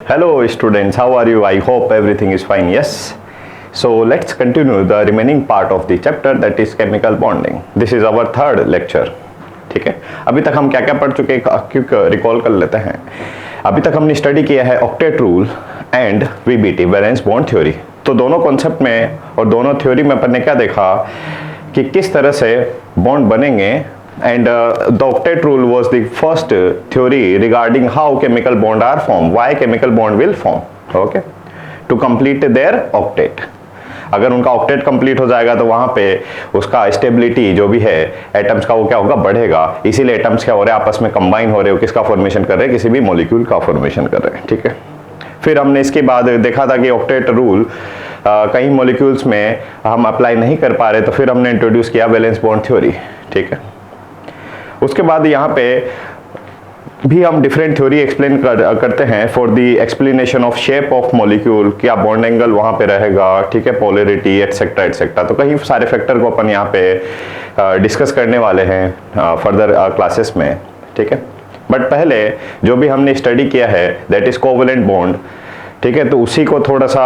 Hello students, how are you? I hope everything is fine. Yes. So let's continue the remaining part of the chapter, that is chemical bonding. This is our third lecture. ठीक है, अभी तक हम क्या क्या पढ़ चुके हैं क्विक रिकॉल कर लेते हैं। अभी तक हमने स्टडी किया है octet rule and VBT, valence bond theory. तो दोनों कॉन्सेप्ट में और दोनों थ्योरी में अपन ने क्या देखा कि किस तरह से बॉन्ड बनेंगे, and the octet rule was the first theory regarding how chemical bond are formed, why chemical bond will form, okay, to complete their octet. अगर उनका ऑक्टेट कंप्लीट हो जाएगा तो वहां पे उसका स्टेबिलिटी जो भी है एटम्स का वो क्या होगा, बढ़ेगा। इसीलिए एटम्स क्या हो रहे हैं, आपस में कंबाइन हो रहे हो, किसका फॉर्मेशन कर रहे हैं, किसी भी मॉलिक्यूल का फॉर्मेशन कर रहे हैं। ठीक है, फिर हमने इसके बाद देखा था कि ऑक्टेट रूल कई मॉलिक्यूल्स में हम अप्लाई नहीं कर पा रहे, तो फिर हमने इंट्रोड्यूस किया वैलेंस बॉन्ड थ्योरी। ठीक है, उसके बाद यहाँ पे भी हम डिफरेंट थ्योरी एक्सप्लेन करते हैं for the explanation of shape of molecule, क्या बॉन्ड एंगल वहाँ पे रहेगा, ठीक है, पोलैरिटी एटसेट्रा एटसेट्रा। तो कई सारे फैक्टर को अपन यहाँ पे डिस्कस करने वाले हैं फर्दर क्लासेस में। ठीक है, बट पहले जो भी हमने स्टडी किया है दैट इज कोवैलेंट बॉन्ड। ठीक है, तो उसी को थोड़ा सा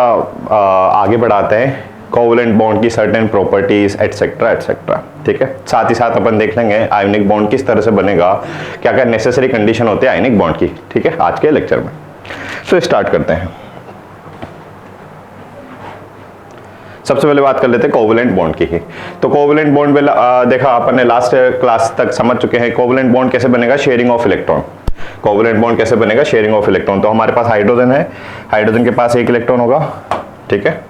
आगे बढ़ाते हैं, कोवैलेंट बॉन्ड की सर्टेन प्रॉपर्टीज एटसेट्रा एटसेट्रा। ठीक है, साथ ही साथ अपन देख लेंगे आयोनिक बॉन्ड किस तरह से बनेगा, क्या क्या नेसेसरी कंडीशन होते हैं आयोनिक बॉन्ड की। ठीक है, आज के लेक्चर में तो स्टार्ट करते हैं। सबसे पहले बात कर लेते हैं कोवैलेंट बॉन्ड की ही। तो कोवैलेंट बॉन्ड में देखा अपन ने लास्ट क्लास तक समझ चुके हैं कोवैलेंट बॉन्ड कैसे बनेगा, sharing of electron. Covalent bond कैसे बनेगा, शेयरिंग ऑफ इलेक्ट्रॉन। तो हमारे पास हाइड्रोजन है, हाइड्रोजन के पास एक इलेक्ट्रॉन होगा, ठीक है,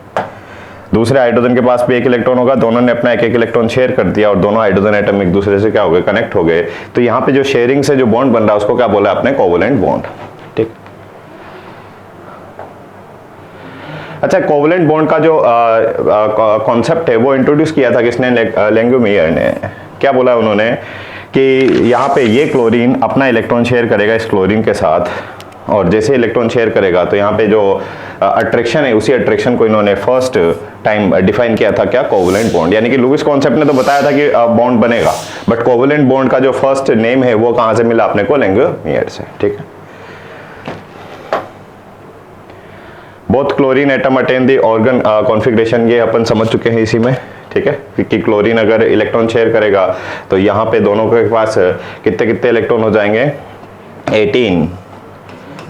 दूसरे हाइड्रोजन के पास भी एक इलेक्ट्रॉन होगा, दोनों ने अपना एक एक इलेक्ट्रॉन शेयर कर दिया और दोनों हाइड्रोजन एटम एक दूसरे से क्या हो गए, कनेक्ट हो गए। तो यहाँ पे जो शेयरिंग से जो बॉन्ड बन रहा है उसको क्या बोला आपने, कोवैलेंट बॉन्ड। ठीक, अच्छा, कोवैलेंट बॉन्ड का जो कॉन्सेप्ट है वो इंट्रोड्यूस किया था किसने, लैंगम्यूयर ने। क्या बोला उन्होंने कि यहाँ पे ये क्लोरीन अपना इलेक्ट्रॉन शेयर करेगा इस क्लोरीन के साथ, और जैसे इलेक्ट्रॉन शेयर करेगा तो यहाँ पे जो अट्रैक्शन है उसी अट्रैक्शन को इन्होंने फर्स्ट टाइम डिफाइन किया था, क्या, कोवैलेंट बॉन्ड। यानी कि लुईस कॉन्सेप्ट ने तो बताया था कि बॉन्ड बनेगा, बट कोवैलेंट बॉन्ड का जो फर्स्ट नेम है वो कहाँ से मिला अपने को, लैंगम्यूयर से। ठीक है, both chlorine atom attain the organ configuration, ये अपन समझ चुके हैं इसी में। ठीक है, कि क्लोरीन अगर इलेक्ट्रॉन शेयर करेगा तो यहाँ पे दोनों के पास कितने कितने इलेक्ट्रॉन हो जाएंगे, 18,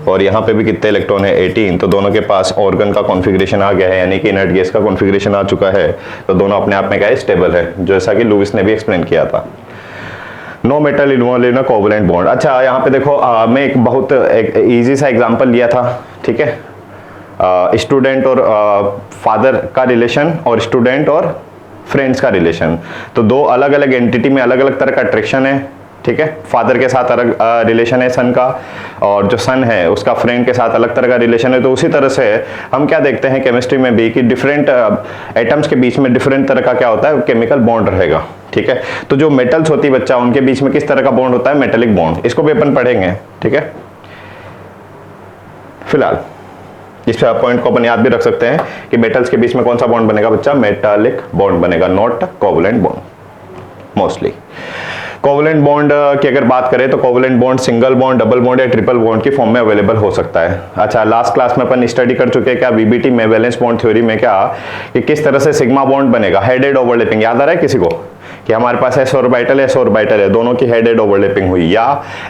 और यहाँ पे भी कितने इलेक्ट्रॉन है, 18। तो दोनों के पास ऑर्गन का कॉन्फ़िगरेशन आ गया है, यानी कि इनर्ट गैस का कॉन्फ़िगरेशन आ चुका है। तो दोनों अपने आप में क्या है, स्टेबल है, जैसा कि लुईस ने भी एक्सप्लेन किया था। No metal involve in a covalent bond. अच्छा, यहाँ पे देखो मैं एक बहुत ईजी सा एग्जाम्पल लिया था। ठीक है, स्टूडेंट और फादर का रिलेशन और स्टूडेंट और फ्रेंड्स का रिलेशन। तो दो अलग अलग एंटिटी में अलग अलग तरह का अट्रैक्शन है। ठीक है, फादर के साथ अलग रिलेशन है सन का, और जो सन है उसका फ्रेंड के साथ अलग तरह का रिलेशन है। तो उसी तरह से हम क्या देखते हैं केमिस्ट्री में भी कि डिफरेंट एटम्स के बीच में डिफरेंट तरह का क्या होता है, केमिकल बॉन्ड रहेगा। ठीक है, तो जो मेटल्स होती है बच्चा, उनके बीच में किस तरह का बॉन्ड होता है, मेटेलिक बॉन्ड। इसको भी अपन पढ़ेंगे। ठीक है, फिलहाल इस पॉइंट को अपन याद भी रख सकते हैं कि मेटल्स के बीच में कौन सा बॉन्ड बनेगा बच्चा, मेटालिक बॉन्ड बनेगा, not covalent bond mostly. Covalent bond की अगर बात करें तो covalent bond single bond, double bond या ट्रिपल बॉन्ड की फॉर्म में अवेलेबल हो सकता है। अच्छा, लास्ट क्लास में अपन स्टडी कर चुके हैं क्या, वीबीटी में, वैलेंस बॉन्ड थ्योरी में, क्या कि किस तरह से सिग्मा बॉन्ड बनेगा, हेडेड ओवरलैपिंग। याद आ रहा है किसी को कि हमारे पास s ऑर्बिटल है, दोनों की हेडेड ओवरलैपिंग हुई, या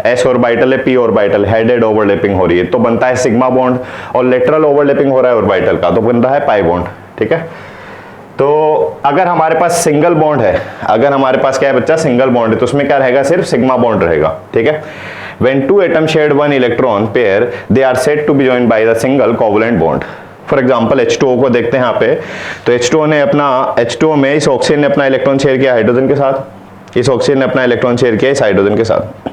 s ऑर्बिटल है, p ऑर्बिटल, हेडेड ओवरलैपिंग हो रही है, तो बनता है सिग्मा बॉन्ड, और लेटरल ओवरलैपिंग हो रहा है ऑर्बिटल का, तो बन रहा है पाई बॉन्ड। ठीक है, तो अगर हमारे पास सिंगल बॉन्ड है, अगर हमारे पास क्या है बच्चा, सिंगल बॉन्ड है, तो उसमें क्या रहेगा, सिर्फ सिग्मा बॉन्ड रहेगा। ठीक है, when two atoms shared one electron pair they are said to be joined by the single covalent bond. For example H2O को देखते हैं यहाँ पे, तो H2O ने अपना, H2O में इस ऑक्सीजन ने अपना इलेक्ट्रॉन शेयर किया हाइड्रोजन के साथ, इस ऑक्सीजन ने अपना इलेक्ट्रॉन शेयर किया इस हाइड्रोजन के साथ।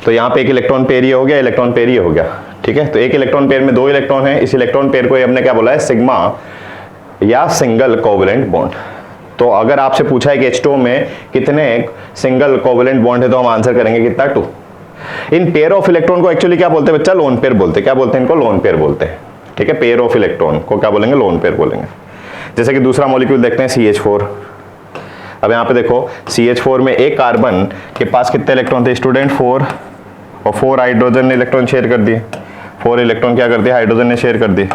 तो यहाँ पे एक इलेक्ट्रॉन पेयर ये हो गया, इलेक्ट्रॉन पेयर ये हो गया। ठीक है, तो एक इलेक्ट्रॉन पेयर में दो इलेक्ट्रॉन है, इस इलेक्ट्रॉन पेयर को हमने क्या बोला है, सिग्मा या सिंगल कोवैलेंट बॉन्ड। तो अगर आपसे पूछा है कि H2O में कितने सिंगल कोवैलेंट बॉन्ड है, तो हम आंसर करेंगे कितना, 2। इन पेयर ऑफ इलेक्ट्रॉन को एक्चुअली क्या बोलते हैं बच्चा, लोन पेयर बोलते हैं। क्या बोलते हैं इनको, लोन पेयर बोलते हैं। ठीक है, पेयर ऑफ इलेक्ट्रॉन को क्या बोलेंगे, लोन पेयर बोलेंगे। जैसे कि दूसरा मॉलिक्यूल देखते हैं CH4। अब यहाँ पे देखो CH4 में एक कार्बन के पास कितने इलेक्ट्रॉन थे, स्टूडेंट 4, और 4 हाइड्रोजन ने इलेक्ट्रॉन शेयर कर दिए, 4 इलेक्ट्रॉन क्या कर दिया, हाइड्रोजन ने शेयर कर दिए।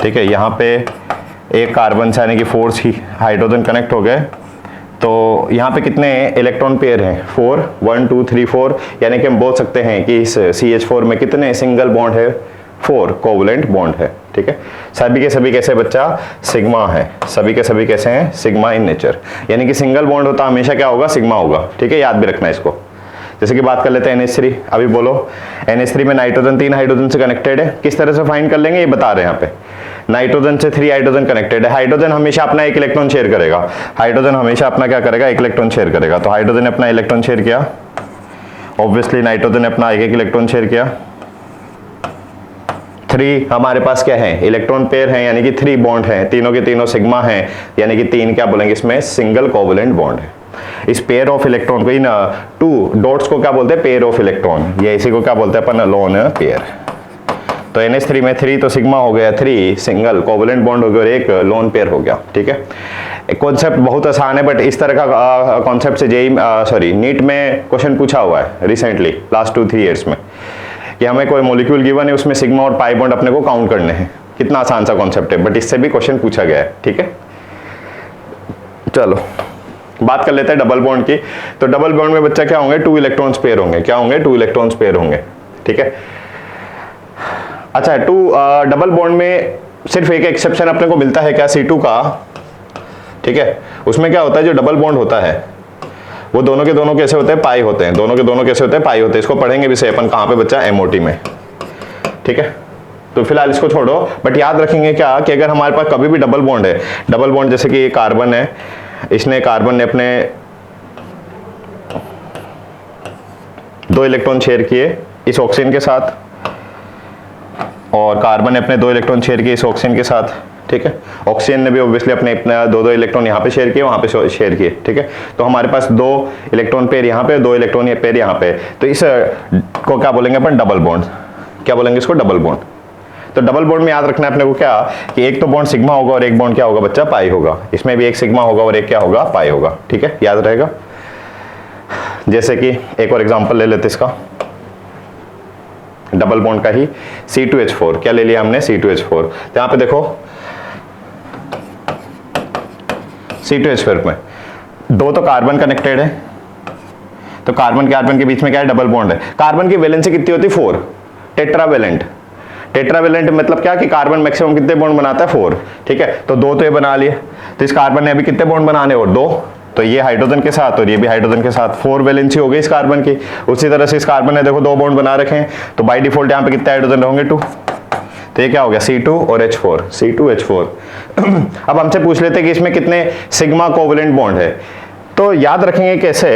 ठीक है, यहाँ पे एक कार्बन से यानी कि 4 हाइड्रोजन कनेक्ट हो गए, तो यहाँ पे कितने इलेक्ट्रॉन पेयर हैं, 4, 1 2 3 4, यानी कि हम बोल सकते हैं कि इस CH4 में कितने सिंगल बॉन्ड है, 4 कोवलेंट बॉन्ड है। ठीक है, सभी के सभी कैसे बच्चा, सिग्मा है, सभी के सभी कैसे हैं, सिग्मा इन नेचर, यानी कि सिंगल बॉन्ड होता हमेशा क्या होगा, सिग्मा होगा। ठीक है, याद भी रखना है इसको। जैसे कि बात कर लेते हैं NH3, अभी बोलो NH3 में नाइट्रोजन 3 हाइड्रोजन से कनेक्टेड है, किस तरह से फाइंड कर लेंगे ये बता रहे हैं यहाँ पे। नाइट्रोजन से 3 हाइड्रोजन कनेक्टेड है, हाइड्रोजन हमेशा अपना एक इलेक्ट्रॉन शेयर करेगा, हाइड्रोजन हमेशा अपना क्या करेगा, एक इलेक्ट्रॉन शेयर करेगा। तो हाइड्रोजन ने अपना इलेक्ट्रॉन शेयर किया, ऑब्वियसली नाइट्रोजन ने अपना एक इलेक्ट्रॉन शेयर किया। 3 हमारे पास क्या है, इलेक्ट्रॉन पेयर है, यानी कि 3 बॉन्ड है, तीनों के तीनों सिग्मा है, यानी कि 3 क्या बोलेंगे इसमें, सिंगल कोवलेंट बॉन्ड है। इस पेयर ऑफ इलेक्ट्रॉन को, इन 2 डॉट्स को क्या बोलते हैं, पेयर ऑफ इलेक्ट्रॉन, ये इसी को क्या बोलते हैं अपन, लोन पेयर। तो NH3 में 3 तो सिग्मा हो गया, 3 सिंगल कोवलेंट बॉन्ड हो गया और एक लोन पेयर हो गया। ठीक है, कॉन्सेप्ट बहुत आसान है, बट इस तरह का कॉन्सेप्ट से नीट में क्वेश्चन पूछा हुआ है रिसेंटली, लास्ट 2-3 ईयर्स में, कि हमें कोई मॉलिक्यूल गिवन है, उसमें सिग्मा और पाई बॉन्ड अपने को काउंट करने हैं। कितना आसान सा कॉन्सेप्ट है, बट इससे भी क्वेश्चन पूछा गया है। ठीक है, चलो बात कर लेते हैं डबल बॉन्ड की। तो डबल बॉन्ड में बच्चा क्या होंगे, 2 इलेक्ट्रॉन्स पेयर होंगे, क्या होंगे, 2 इलेक्ट्रॉन्स पेयर होंगे। ठीक है, अच्छा 2 डबल बॉन्ड में सिर्फ एक एक्सेप्शन अपने को मिलता है क्या, C2 का। ठीक है, उसमें क्या होता है, जो डबल बॉन्ड होता है वो दोनों के दोनों कैसे होते हैं, पाई होते हैं, दोनों के दोनों कैसे होते हैं, पाई होते हैं। इसको पढ़ेंगे भी से अपन कहाँ पे बच्चा, MOT में। ठीक है, तो फिलहाल इसको छोड़ो, बट याद रखेंगे क्या कि अगर हमारे पास कभी भी डबल बॉन्ड है, डबल बॉन्ड जैसे कि ये कार्बन है, इसने कार्बन ने अपने 2 इलेक्ट्रॉन शेयर किए इस ऑक्सीजन के साथ, और कार्बन ने अपने 2 इलेक्ट्रॉन शेयर किए इस ऑक्सीजन के साथ। ठीक है, ऑक्सीजन ने भी ऑब्वियसली अपने 2 इलेक्ट्रॉन यहाँ पे शेयर किए, वहाँ पे शेयर किए। ठीक है, तो हमारे पास 2 इलेक्ट्रॉन पेयर यहाँ पे, 2 इलेक्ट्रॉन पेयर यहाँ पे, तो इस को क्या बोलेंगे अपन, डबल बॉन्ड। क्या बोलेंगे इसको, डबल बॉन्ड। तो डबल बॉन्ड में याद रखना है अपने को क्या, कि एक तो बॉन्ड सिग्मा होगा और एक बॉन्ड क्या होगा बच्चा, पाई होगा। इसमें भी एक सिग्मा होगा और एक क्या होगा, पाई होगा। ठीक है, याद रहेगा। जैसे कि एक और एग्जांपल ले लेते इसका, डबल बॉन्ड का ही, C2H4, क्या ले लिया हमने, C2H4। तो यहाँ पे देखो C2H4 में 2 तो कार्बन कनेक्टेड है, तो कार्बन कार्बन के बीच में क्या है, डबल बॉन्ड है। कार्बन की वैलेंसी कितनी होती है, 4, टेट्रावेलेंट। टेट्रावेलेंट मतलब क्या, कि कार्बन मैक्सिमम कितने बॉन्ड बनाता है, 4। ठीक है, तो 2 तो ये बना लिए, तो इस कार्बन ने अभी कितने बॉन्ड बनाने, और 2, तो ये हाइड्रोजन के साथ और ये भी हाइड्रोजन के साथ, 4 वैलेंसी हो गई इस कार्बन की। उसी तरह से इस कार्बन ने देखो 2 बॉन्ड बना रखे हैं, तो बाय डिफॉल्ट यहाँ पे कितने हाइड्रोजन होंगे, 2। तो ये क्या हो गया, C2 और H4, C2H4। अब हमसे पूछ लेते हैं कि इसमें कितने सिग्मा कोवलेंट बॉन्ड है। तो याद रखेंगे कैसे,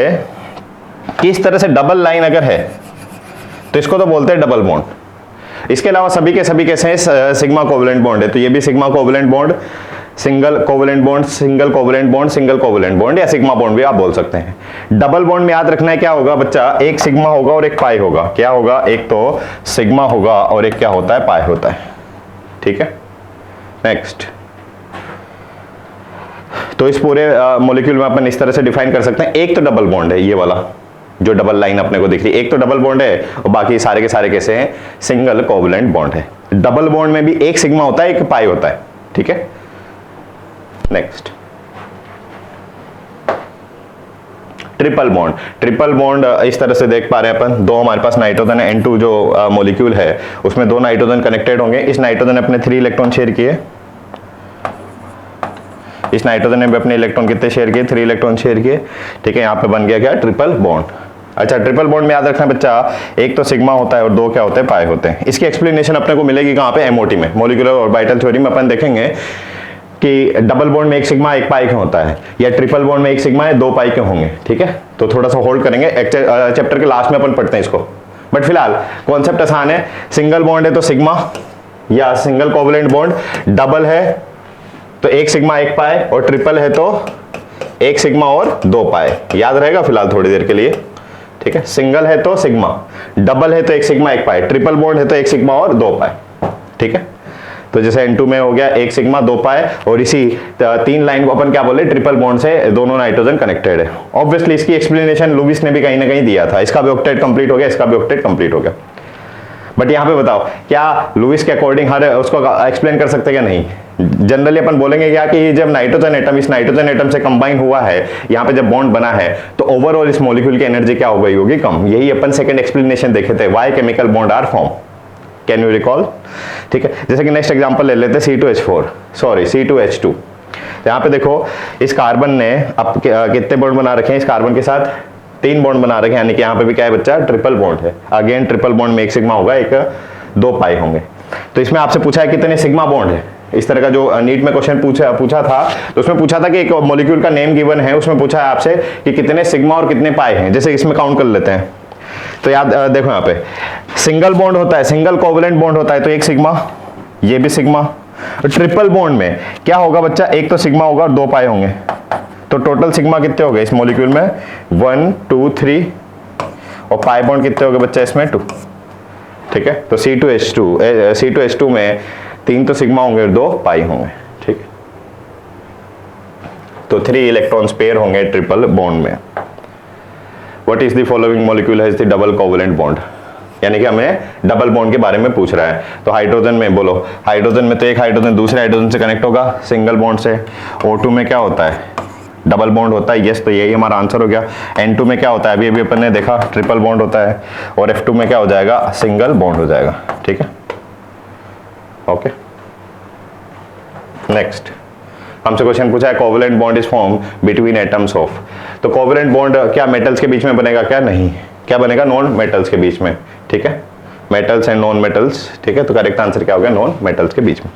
कि इस तरह से डबल लाइन अगर है तो इसको तो बोलते हैं डबल बॉन्ड। इसके अलावा सभी के सभी कैसे हैं, सिग्मा कोवलेंट बॉन्ड है, तो ये भी sigma covalent bond, single covalent bond, single covalent bond, single covalent bond, या सिग्मा बॉन्ड भी आप बोल सकते हैं। डबल बॉन्ड में याद रखना है क्या होगा बच्चा, एक सिग्मा होगा और एक पाई होगा। क्या होगा, एक तो सिग्मा होगा और एक क्या होता है, पाई होता है। ठीक है, नेक्स्ट। तो इस पूरे मॉलिक्यूल में अपन इस तरह से डिफाइन कर सकते हैं, एक तो डबल बॉन्ड है, ये वाला जो डबल लाइन अपने को दिख रही है, एक तो डबल बॉन्ड है और बाकी सारे के सारे कैसे हैं, सिंगल कोवलेंट बॉन्ड है। डबल बॉन्ड में भी एक सिग्मा होता है, एक पाई होता है। ठीक है, next. Triple bond, triple bond इस तरह से देख पा रहे हैं अपन, 2 हमारे पास नाइट्रोजन है, N2 जो मॉलिक्यूल है उसमें 2 नाइट्रोजन कनेक्टेड होंगे। इस नाइट्रोजन ने अपने 3 इलेक्ट्रॉन शेयर किए, इस नाइट्रोजन ने भी अपने इलेक्ट्रॉन कितने शेयर किए, 3 इलेक्ट्रॉन शेयर किए। ठीक है, यहाँ पे बन गया क्या, ट्रिपल बॉन्ड। अच्छा, ट्रिपल बॉन्ड में याद रखना बच्चा, एक तो सिग्मा होता है और 2 क्या होते हैं, पाई होते हैं। इसकी एक्सप्लेनेशन अपने को मिलेगी कहाँ पे, MOT में, मॉलिक्यूलर ऑर्बिटल थ्योरी में अपन देखेंगे कि डबल बॉन्ड में एक सिग्मा एक पाई क्यों होता है, या ट्रिपल बॉन्ड में एक सिग्मा है 2 पाई क्यों होंगे। ठीक है, तो थोड़ा सा होल्ड करेंगे, चैप्टर के लास्ट में अपन पढ़ते हैं इसको, बट फिलहाल कॉन्सेप्ट आसान है। सिंगल बॉन्ड है तो सिग्मा या सिंगल कोवलेंट बॉन्ड, डबल है तो एक सिग्मा एक पाई, और ट्रिपल है तो एक सिग्मा और 2 पाई। याद रहेगा फिलहाल थोड़ी देर के लिए। ठीक है, सिंगल है तो सिग्मा, डबल है तो एक सिग्मा एक पाई, ट्रिपल बॉन्ड है तो एक सिग्मा और 2 पाई। ठीक है, तो जैसे N2 में हो गया एक सिग्मा 2 पाई, और इसी 3 लाइन को अपन क्या बोले, ट्रिपल बॉन्ड से दोनों नाइट्रोजन कनेक्टेड है। ऑब्वियसली इसकी एक्सप्लेनेशन लुईस ने भी कहीं ना कहीं दिया था। इसका भी ऑक्टेट कंप्लीट हो गया, इसका भी ऑक्टेट कंप्लीट हो गया। बट यहाँ पे बताओ क्या लुईस के अकॉर्डिंग हर उसको एक्सप्लेन कर सकते क्या? नहीं। जनरली अपन बोलेंगे क्या कि जब नाइट्रोजन एटम इस नाइट्रोजन एटम से कंबाइन हुआ है, यहाँ पे जब बॉन्ड बना है, तो ओवरऑल इस मॉलिक्यूल की एनर्जी क्या हो गई होगी? कम। यही अपन सेकंड एक्सप्लेनेशन देखे थे, why chemical bond are form. Can you recall? ठीक है, जैसे कि नेक्स्ट एग्जांपल ले लेते हैं C2H2। तो यहाँ पे देखो इस कार्बन ने अब कितने बॉन्ड बना रखे हैं? इस कार्बन के साथ 3 बॉन्ड बना रखे हैं, यानी कि यहाँ पे भी क्या है बच्चा? ट्रिपल बॉन्ड है। अगेन ट्रिपल बॉन्ड में एक सिग्मा होगा, एक 2 पाई होंगे। तो इसमें आपसे पूछा है कितने सिग्मा बॉन्ड है। इस तरह का जो नीट में क्वेश्चन पूछा था, तो उसमें पूछा था कि एक मॉलिक्यूल का नेम गिवन है, उसमें पूछा है आपसे कि कितने सिग्मा और कितने पाई हैं। जैसे इसमें काउंट कर लेते हैं, तो याद देखो यहाँ पे सिंगल बॉन्ड होता है, सिंगल कोवलेंट बॉन्ड होता है, तो 1 सिग्मा, ये भी सिग्मा। ट्रिपल बॉन्ड में क्या होगा बच्चा? 1 तो सिग्मा होगा और 2 पाई होंगे। तो टोटल सिग्मा कितने हो गए इस मॉलिक्यूल में? 1 2 3, और पाई बॉन्ड कितने हो गए बच्चा इसमें? 2। ठीक है, तो C2H2 में 3 तो सिग्मा होंगे और 2 पाई होंगे। ठीक, तो 3 इलेक्ट्रॉन्स पेयर होंगे ट्रिपल बॉन्ड में। What is the following molecule has the double covalent bond? यानी कि हमें डबल बॉन्ड के बारे में पूछ रहा है। तो हाइड्रोजन में बोलो, हाइड्रोजन में तो एक हाइड्रोजन दूसरे हाइड्रोजन से कनेक्ट होगा सिंगल बॉन्ड से। O2 में क्या होता है? डबल बॉन्ड होता है। यस, तो यही हमारा आंसर हो गया। N2 में क्या होता है? अभी अपन ने देखा ट्रिपल बॉन्ड होता है। और F2 में क्या हो जाएगा? सिंगल बॉन्ड हो जाएगा। ठीक है, ओके। नेक्स्ट हमसे क्वेश्चन पूछा है covalent bond is form between atoms of. तो कोवलेंट बॉन्ड क्या मेटल्स के बीच में बनेगा? क्या नहीं, क्या बनेगा? नॉन मेटल्स के बीच में। ठीक है, मेटल्स एंड नॉन मेटल्स। ठीक है, तो करेक्ट आंसर क्या हो गया? नॉन मेटल्स के बीच में।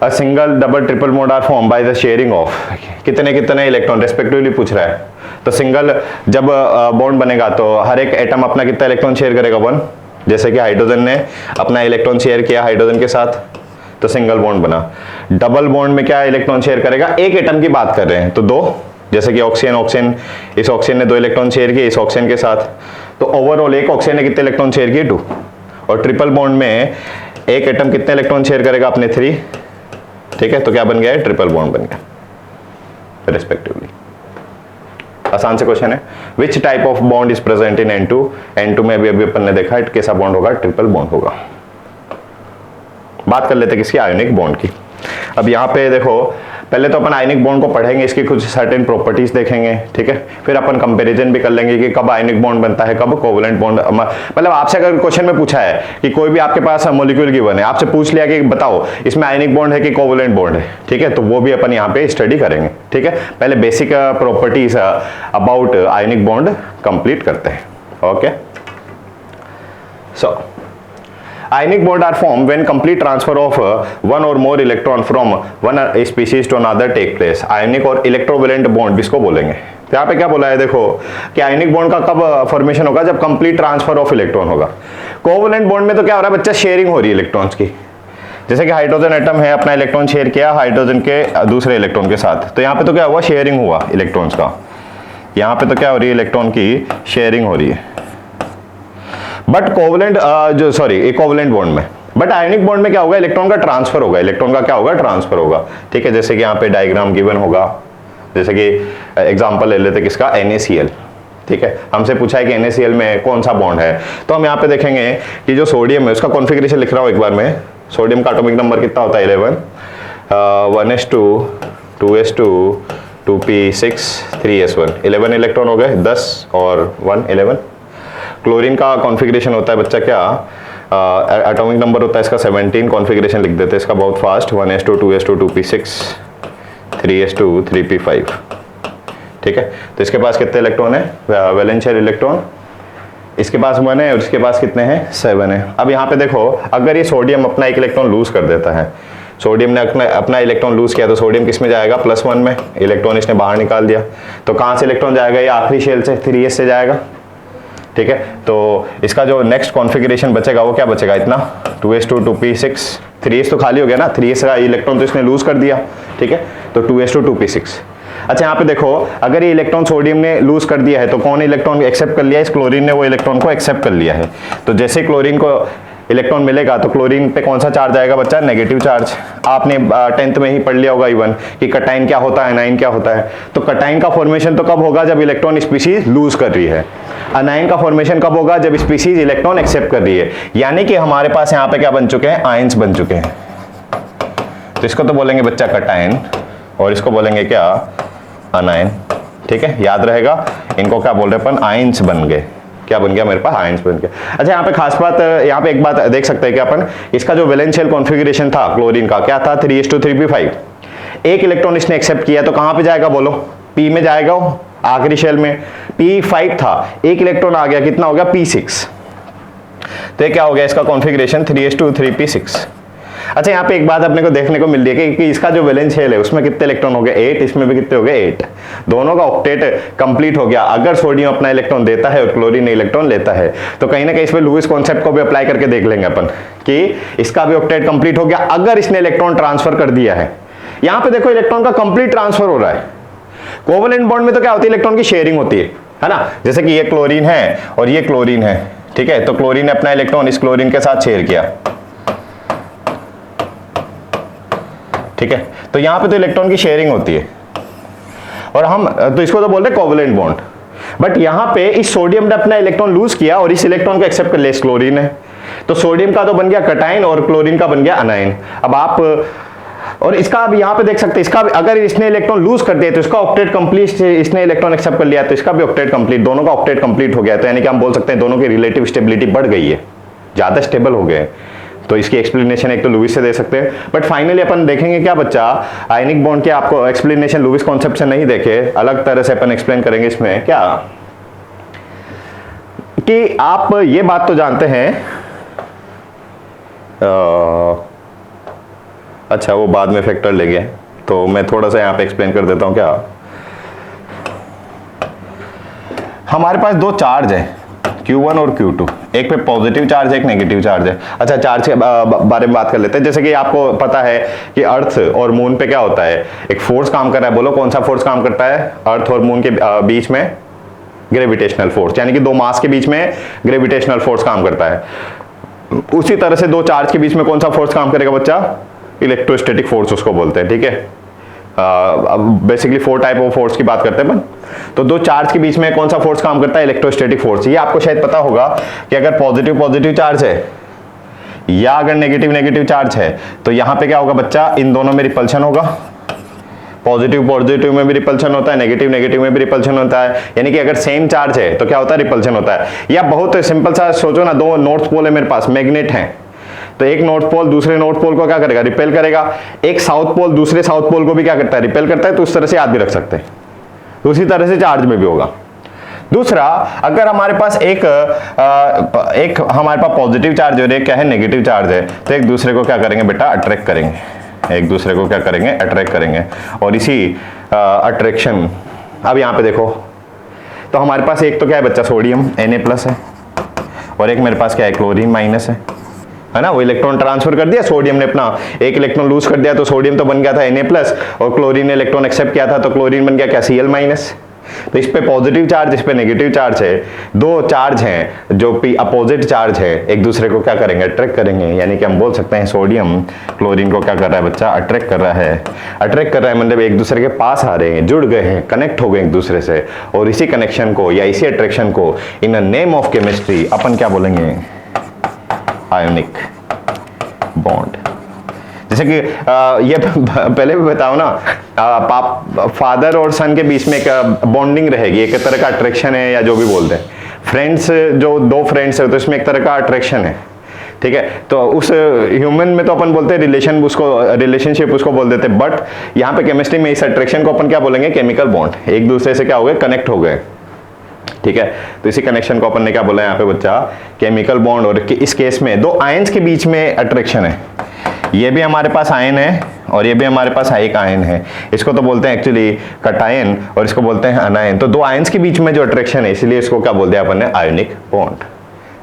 A single double triple bond are form by the sharing of कितने कितने इलेक्ट्रॉन रेस्पेक्टिवली पूछ रहा है। तो सिंगल जब बॉन्ड बनेगा तो हर एक एटम अपना कितना इलेक्ट्रॉन शेयर करेगा? 1। जैसे कि हाइड्रोजन ने अपना इलेक्ट्रॉन शेयर किया हाइड्रोजन के साथ, तो सिंगल बॉन्ड बना। डबल बॉन्ड में क्या इलेक्ट्रॉन शेयर करेगा? एक एटम की बात कर रहे हैं तो 2। जैसे कि ऑक्सीजन, इस ऑक्सीजन ने 2 इलेक्ट्रॉन शेयर किए इस ऑक्सीजन के साथ, तो ओवरऑल एक ऑक्सीजन ने कितने इलेक्ट्रॉन शेयर किए? 2। और ट्रिपल बॉन्ड में एक एटम कितने इलेक्ट्रॉन शेयर करेगा? अपने 3। ठीक है, तो क्या बन गया है? ट्रिपल बॉन्ड बन गया रेस्पेक्टिवली। आसान से क्वेश्चन है। Which type of bond is present in N2 में अभी अपन ने देखा कैसा बॉन्ड होगा? ट्रिपल बॉन्ड होगा। बात कर लेते हैं किसकी? आयोनिक बॉन्ड की। अब यहाँ पे देखो, पहले तो अपन आयनिक बॉन्ड को पढ़ेंगे, इसकी कुछ सर्टेन प्रॉपर्टीज देखेंगे। ठीक है, फिर अपन कंपैरिजन भी कर लेंगे कि कब आयनिक बॉन्ड बनता है, कब कोवलेंट बॉन्ड। मतलब आपसे अगर क्वेश्चन में पूछा है कि कोई भी आपके पास मॉलिक्यूल गिवन है, आपसे पूछ लिया कि बताओ इसमें आयनिक बॉन्ड है कि कोवलेंट बॉन्ड है, ठीक है, तो वो भी अपन यहाँ पे स्टडी करेंगे। ठीक है, पहले basic properties about ionic bond complete करते हैं। Okay, so ionic bond are formed when complete transfer of one or more electron from one species to another take place। ionic और electrovalent bond इसको बोलेंगे। तो यहाँ पे क्या बोला है देखो कि ionic bond का कब फॉर्मेशन होगा? जब complete transfer of electron होगा। कोवलेंट बॉन्ड में तो क्या हो रहा है बच्चा? शेयरिंग हो रही है इलेक्ट्रॉन्स की। जैसे कि हाइड्रोजन एटम है, अपना इलेक्ट्रॉन शेयर किया हाइड्रोजन के दूसरे इलेक्ट्रॉन के साथ, तो यहाँ पे तो क्या हुआ? शेयरिंग हुआ इलेक्ट्रॉन्स का। यहाँ पे तो क्या हो रही है? इलेक्ट्रॉन की शेयरिंग हो रही है। बट कोवलेंट कोवलेंट बॉन्ड में, बट आयनिक बॉन्ड में क्या होगा? इलेक्ट्रॉन का ट्रांसफर होगा। इलेक्ट्रॉन का क्या होगा? ट्रांसफर होगा। ठीक है, जैसे कि यहाँ पे डायग्राम गिवन होगा। जैसे कि एग्जांपल ले लेते किसका? NaCl। ठीक है, हमसे पूछा है कि NaCl में कौन सा बॉन्ड है, तो हम यहाँ पे देखेंगे कि जो सोडियम है उसका कॉन्फ़िगरेशन लिख रहा हूँ एक बार में। सोडियम का एटॉमिक नंबर कितना होता है? 11, 1s2, 2s2, 2p6, 3s1, 11 electron हो गए, 10 और 1 11। क्लोरीन का कॉन्फ़िगरेशन होता है बच्चा क्या? एटॉमिक नंबर होता है इसका 17, कॉन्फ़िगरेशन लिख देते हैं इसका बहुत fast. 1s2, 2s2, 2p6, 3s2, 3p5। ठीक है, तो इसके पास कितने इलेक्ट्रॉन है? वैलेंशियल इलेक्ट्रॉन इसके पास 1 है और इसके पास कितने हैं? 7 है। अब यहाँ पे देखो, अगर ये सोडियम अपना एक इलेक्ट्रॉन लूज कर देता है, सोडियम ने अपना इलेक्ट्रॉन लूज किया, तो सोडियम किस में जाएगा? +1 में। इलेक्ट्रॉन इसने बाहर निकाल दिया, तो कहाँ से इलेक्ट्रॉन जाएगा? ये आखिरी शेल से 3s से जाएगा। ठीक है, तो इसका जो नेक्स्ट कॉन्फ़िगरेशन बचेगा वो क्या बचेगा? इतना 2s2, 2p6, 3s तो खाली हो गया ना, 3s का इलेक्ट्रॉन तो इसने लूज कर दिया। ठीक है, तो 2s2, 2p6। अच्छा, यहाँ पे देखो, अगर ये इलेक्ट्रॉन सोडियम ने लूज कर दिया है तो कौन इलेक्ट्रॉन एक्सेप्ट कर लिया है? इस क्लोरीन ने वो इलेक्ट्रॉन को एक्सेप्ट कर लिया है। तो जैसे क्लोरीन को इलेक्ट्रॉन मिलेगा तो क्लोरीन पे कौन सा चार्ज आएगा बच्चा? Negative charge. आपने 10th में ही पढ़ लिया होगा इवन कि कटाइन क्या होता है, एनाइन क्या होता है। तो कटाइन का फॉर्मेशन तो कब होगा? जब इलेक्ट्रॉन स्पीशीज लूज कर रही है। अनायन का फॉर्मेशन कब होगा? जब स्पीसीज इलेक्ट्रॉन एक्सेप्ट कर रही है, यानी कि हमारे पास यहाँ पे क्या बन चुके हैं? आयंस बन चुके हैं। तो इसको तो बोलेंगे बच्चा कटायन और इसको बोलेंगे क्या? अनायन। ठीक है, याद रहेगा। इनको क्या बोल रहे हैं अपन? आयंस बन गए। क्या बन गया मेरे पास? आयंस बन गया। अच्छा, यहाँ पे खास बात, यहाँ पे एक बात देख सकते हैं कि अपन इसका जो वैलेंस शेल कॉन्फ़िगरेशन था क्लोरीन का, क्या था? 3:3p5। एक इलेक्ट्रॉन इसने एक्सेप्ट किया तो कहां पे जाएगा बोलो? P में जाएगा, वो आखिरी शेल में P5 था, एक इलेक्ट्रॉन आ गया, कितना हो गया? P6। तो ये क्या हो गया? इसका कॉन्फ़िगरेशन 3:3p6। अच्छा, यहाँ पे एक बात अपने को देखने को मिल रही है कि इसका जो वैलेंस शेल है उसमें कितने इलेक्ट्रॉन हो गए? 8। इसमें भी कितने हो गए? 8। दोनों का ऑक्टेट कंप्लीट हो गया। अगर सोडियम अपना इलेक्ट्रॉन देता है और क्लोरीन इलेक्ट्रॉन लेता है तो कहीं ना कहीं इसमें लुईस कॉन्सेप्ट को भी अप्लाई करके देख लेंगे अपन कि इसका भी ऑक्टेट कंप्लीट हो गया अगर इसने इलेक्ट्रॉन ट्रांसफर कर दिया है। यहां पे देखो इलेक्ट्रॉन का कंप्लीट ट्रांसफर हो रहा है। कोवेलेंट बॉन्ड में तो क्या होती है? इलेक्ट्रॉन की शेयरिंग होती है ना? जैसे कि ये क्लोरीन है और ये क्लोरीन है, ठीक है, तो क्लोरीन ने अपना इलेक्ट्रॉन इस क्लोरीन के साथ शेयर किया, ठीक है, तो यहां पे तो इलेक्ट्रॉन की शेयरिंग होती है और हम तो इसको तो बोलते हैं कोवेलेंट बॉन्ड। बट यहां पे इस सोडियम ने अपना इलेक्ट्रॉन लूज किया और इस इलेक्ट्रॉन को एक्सेप्ट कर लिया, इस क्लोरीन है, तो सोडियम का तो बन गया कटायन और क्लोरीन का बन गया अनायन। अब आप और इसका अब यहां पे देख सकते हैं, इसका अगर इसने इलेक्ट्रॉन लूज कर दिया तो इसका ऑक्टेट कंप्लीट, इसने इलेक्ट्रॉन एक्सेप्ट कर लिया तो इसका भी ऑक्टेट कंप्लीट, दोनों का ऑक्टेट कंप्लीट हो गया। तो यानी कि हम बोल सकते हैं दोनों की रिलेटिव स्टेबिलिटी बढ़ गई है, ज्यादा स्टेबल हो गए। तो इसकी एक्सप्लेनेशन एक तो लुईस से दे सकते हैं, बट फाइनली अपन देखेंगे क्या बच्चा, आयनिक बॉन्ड के आपको एक्सप्लेनेशन लुईस कॉन्सेप्ट से नहीं देखे, अलग तरह से अपन एक्सप्लेन करेंगे इसमें क्या कि आप ये बात तो जानते हैं, अच्छा वो बाद में फैक्टर लेंगे, तो मैं थोड़ा सा यहाँ पे एक्सप्लेन कर देता हूँ। क्या हमारे पास दो चार्ज है Q1 और Q2, एक पे पॉजिटिव चार्ज है, एक नेगेटिव चार्ज है। अच्छा, चार्ज के बारे में बात कर लेते हैं। जैसे कि आपको पता है कि अर्थ और मून पे क्या होता है, एक फोर्स काम कर रहा है। बोलो कौन सा फोर्स काम करता है अर्थ और मून के बीच में? ग्रेविटेशनल फोर्स, यानी कि दो मास के बीच में ग्रेविटेशनल फोर्स काम करता है। उसी तरह से दो चार्ज के बीच में कौन सा फोर्स काम करेगा बच्चा? इलेक्ट्रोस्टैटिक फोर्स उसको बोलते हैं, ठीक है। अब बेसिकली 4 टाइप ऑफ फोर्स की बात करते हैं अपन। तो दो चार्ज के बीच में कौन सा फोर्स काम करता है? Electrostatic force. ये आपको शायद पता होगा कि अगर पॉजिटिव पॉजिटिव चार्ज है या अगर नेगेटिव नेगेटिव चार्ज है तो यहां पे क्या होगा बच्चा? इन दोनों में रिपल्शन होगा। पॉजिटिव पॉजिटिव में भी रिपल्शन होता है, नेगेटिव नेगेटिव में भी रिपल्शन होता है। यानी कि अगर सेम चार्ज है तो क्या होता है? रिपल्शन होता है। या बहुत सिंपल सा सोचो ना, दो नॉर्थ पोल है मेरे पास, मैग्नेट है, तो एक नॉर्थ पोल दूसरे नॉर्थ पोल को क्या करेगा? रिपेल करेगा। एक साउथ पोल दूसरे साउथ पोल को भी क्या करता है? रिपेल करता है। तो उस तरह से याद भी रख सकते हैं। तो उसी तरह से चार्ज में भी होगा। दूसरा, अगर हमारे पास एक हमारे पास पॉजिटिव चार्ज और एक क्या है? नेगेटिव चार्ज है, तो एक दूसरे को क्या करेंगे बेटा? अट्रैक्ट करेंगे। एक दूसरे को क्या करेंगे? अट्रैक्ट करेंगे। और इसी अट्रैक्शन, अब यहाँ पे देखो, तो हमारे पास एक तो क्या है बच्चा? सोडियम Na+ है और एक मेरे पास क्या है? क्लोरीन माइनस है ना। वो इलेक्ट्रॉन ट्रांसफर कर दिया, सोडियम ने अपना एक इलेक्ट्रॉन लूज कर दिया, तो सोडियम तो बन गया था Na+ और क्लोरीन ने इलेक्ट्रॉन एक्सेप्ट किया था तो क्लोरीन बन गया क्या? Cl-। तो इस पे पॉजिटिव चार्ज, इस पे नेगेटिव चार्ज है, दो चार्ज हैं जो अपोजिट चार्ज है, एक दूसरे को क्या करेंगे? अट्रैक्ट करेंगे। यानी कि हम बोल सकते हैं सोडियम क्लोरीन को क्या कर रहा है बच्चा? अट्रैक्ट कर रहा है। अट्रैक्ट कर रहा है मतलब एक दूसरे के पास आ रहे हैं, जुड़ गए हैं, कनेक्ट हो गए एक दूसरे से। और इसी कनेक्शन को या इसी अट्रैक्शन को इन अ नेम ऑफ केमिस्ट्री अपन क्या बोलेंगे? Ionic bond. जैसे कि ये पहले भी बताओ ना, फादर और सन के बीच में एक बॉन्डिंग रहेगी, एक तरह का अट्रैक्शन है या जो भी बोलते हैं। फ्रेंड्स, जो दो फ्रेंड्स है तो इसमें एक तरह का अट्रैक्शन है, ठीक है। तो उस ह्यूमन में तो अपन बोलते हैं रिलेशन, उसको रिलेशनशिप उसको बोल देते हैं। बट यहाँ पे केमिस्ट्री में इस अट्रैक्शन को अपन क्या बोलेंगे? Chemical bond. एक दूसरे से क्या हो गए? कनेक्ट हो गए, ठीक है। तो इसी कनेक्शन को अपन ने क्या बोला यहाँ पे बच्चा? Chemical bond. और इस केस में दो आयंस के बीच में अट्रैक्शन है। ये भी हमारे पास आयन है और ये भी हमारे पास एक आयन है। इसको तो बोलते हैं एक्चुअली कटायन और इसको बोलते हैं अनायन। तो दो आयंस के बीच में जो अट्रैक्शन है, इसलिए इसको क्या बोलते हैं अपन ने? आयोनिक बॉन्ड,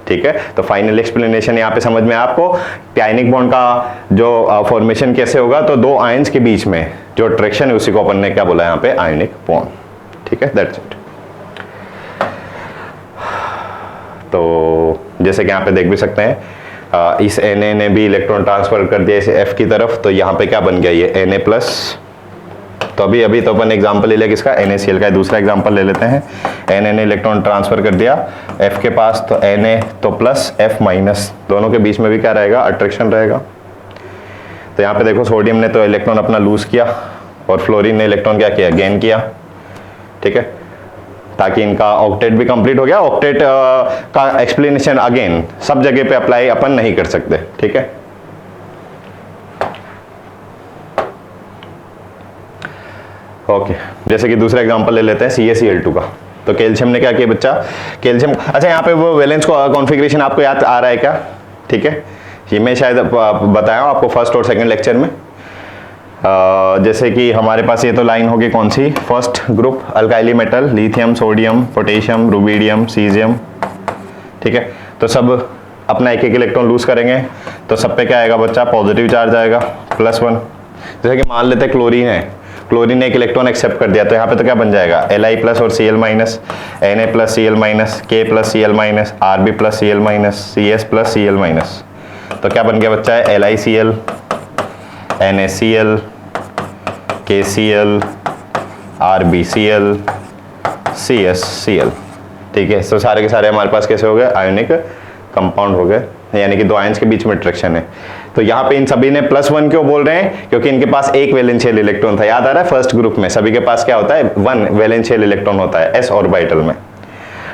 ठीक है। तो फाइनल एक्सप्लेनेशन यहाँ पे समझ में आपको कि आयोनिक बॉन्ड का जो फॉर्मेशन कैसे होगा, तो दो आयंस के बीच में जो अट्रैक्शन है उसी को अपन ने क्या बोला यहाँ पे? आयोनिक बॉन्ड, ठीक है। That's it. तो जैसे कि यहाँ पे देख भी सकते हैं, इस Na ने भी इलेक्ट्रॉन ट्रांसफर कर दिया इस F की तरफ, तो यहाँ पे क्या बन गया? ये Na+ तो अभी तो अपन एग्जांपल ले लिया किसका, NaCl का। दूसरा एग्जांपल ले लेते हैं। Na इलेक्ट्रॉन ट्रांसफर कर दिया F के पास, तो Na तो प्लस F माइनस, दोनों के बीच में भी क्या रहेगा, अट्रैक्शन रहेगा। तो यहाँ पे देखो सोडियम ने तो इलेक्ट्रॉन अपना लूज किया और फ्लोरीन ने इलेक्ट्रॉन क्या किया, गेन किया। ठीक है, ताकि इनका ऑक्टेट भी कंप्लीट हो गया। ऑक्टेट का एक्सप्लेनेशन अगेन सब जगह पे अप्लाई अपन नहीं कर सकते। ठीक है, ओके जैसे कि दूसरा एग्जांपल ले लेते हैं CaCl2 का। तो कैल्शियम ने क्या किया बच्चा, कैल्शियम, अच्छा यहाँ पे वो वैलेंस कॉन्फ़िगरेशन आपको याद आ रहा है क्या? ठीक है, ये मैं शायद बताया हूँ आपको फर्स्ट और सेकंड लेक्चर में। जैसे कि हमारे पास ये तो लाइन होगी कौन सी, first group alkali metal, lithium, sodium, potassium, rubidium, caesium. ठीक है, तो सब अपना एक एक इलेक्ट्रॉन लूज करेंगे, तो सब पे क्या आएगा बच्चा, पॉजिटिव चार्ज आएगा, +1। जैसे कि मान लेते हैं क्लोरीन है, क्लोरीन ने एक इलेक्ट्रॉन एक्सेप्ट कर दिया, तो यहाँ पे तो क्या बन जाएगा, Li प्लस और Cl minus, Na plus Cl minus, K plus Cl minus, Rb plus Cl minus, Cs plus Cl minus. तो क्या बन गया बच्चा है, LiCl, NaCl, KCl, RbCl, CsCl। ठीक है, तो सारे के सारे हमारे पास कैसे हो गए, आयोनिक कंपाउंड हो गए, यानी कि दो आयंस के बीच में अट्रैक्शन है। तो यहाँ पे इन सभी ने +1 क्यों बोल रहे हैं, क्योंकि इनके पास एक वैलेंशियल इलेक्ट्रॉन था। याद आ रहा है, फर्स्ट ग्रुप में सभी के पास क्या होता है, 1 वैलेंशियल इलेक्ट्रॉन होता है s ऑर्बिटल में।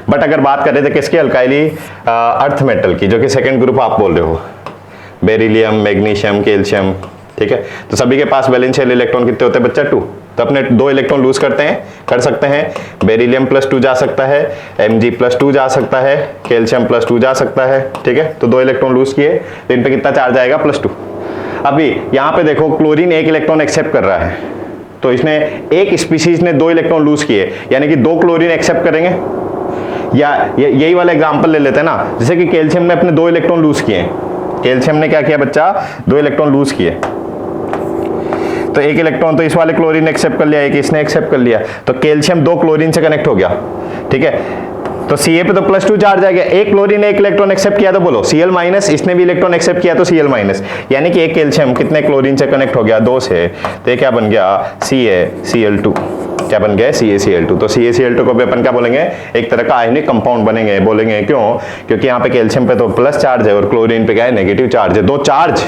बट अगर बात करें तो किसकी, अल्काइली अर्थ मेटल की, जो कि सेकंड ग्रुप आप बोल रहे हो, बेरिलियम, मैग्नीशियम, कैल्शियम। ठीक है, तो सभी के पास वैलेंशियल इलेक्ट्रॉन कितने होते हैं बच्चा, 2। तो अपने 2 इलेक्ट्रॉन लूज कर सकते हैं। बेरिलियम +2 जा सकता है, Mg+2 जा सकता है, कैल्शियम +2 जा सकता है। ठीक है, तो 2 इलेक्ट्रॉन लूज किए, तो इन पे कितना चार्ज आएगा, +2। अभी यहाँ पे देखो क्लोरीन एक इलेक्ट्रॉन एक्सेप्ट कर रहा है, तो इसने एक स्पीशीज ने 2 इलेक्ट्रॉन लूज किए, यानी कि 2 क्लोरीन एक्सेप्ट करेंगे। या यही वाला एग्जाम्पल ले लेते हैं ना, जैसे कि कैल्शियम ने अपने 2 इलेक्ट्रॉन लूज किए। कैल्शियम ने क्या किया बच्चा, 2 इलेक्ट्रॉन लूज किए, तो एक इलेक्ट्रॉन तो इस वाले क्लोरीन ने एक्सेप्ट कर लिया, एक इसने एक्सेप्ट कर लिया, तो कैल्शियम 2 क्लोरीन से कनेक्ट हो गया। ठीक है, तो Ca पे तो +2 चार्ज आ गया, एक क्लोरीन ने एक इलेक्ट्रॉन एक्सेप्ट किया, तो बोलो Cl माइनस, इसने भी इलेक्ट्रॉन एक्सेप्ट किया तो Cl माइनस, यानी कि एक कैल्शियम कितने क्लोरीन से कनेक्ट हो गया, 2 से, तो ये क्या बन गया, CaCl2। क्या बन गया, CaCl2। तो CaCl2 को भी अपन क्या बोलेंगे, एक तरह का आयनिक कंपाउंड बनेंगे, बोलेंगे क्यों, क्योंकि यहाँ पे कैल्शियम पे तो प्लस चार्ज है और क्लोरीन पे क्या है, नेगेटिव चार्ज है। 2 चार्ज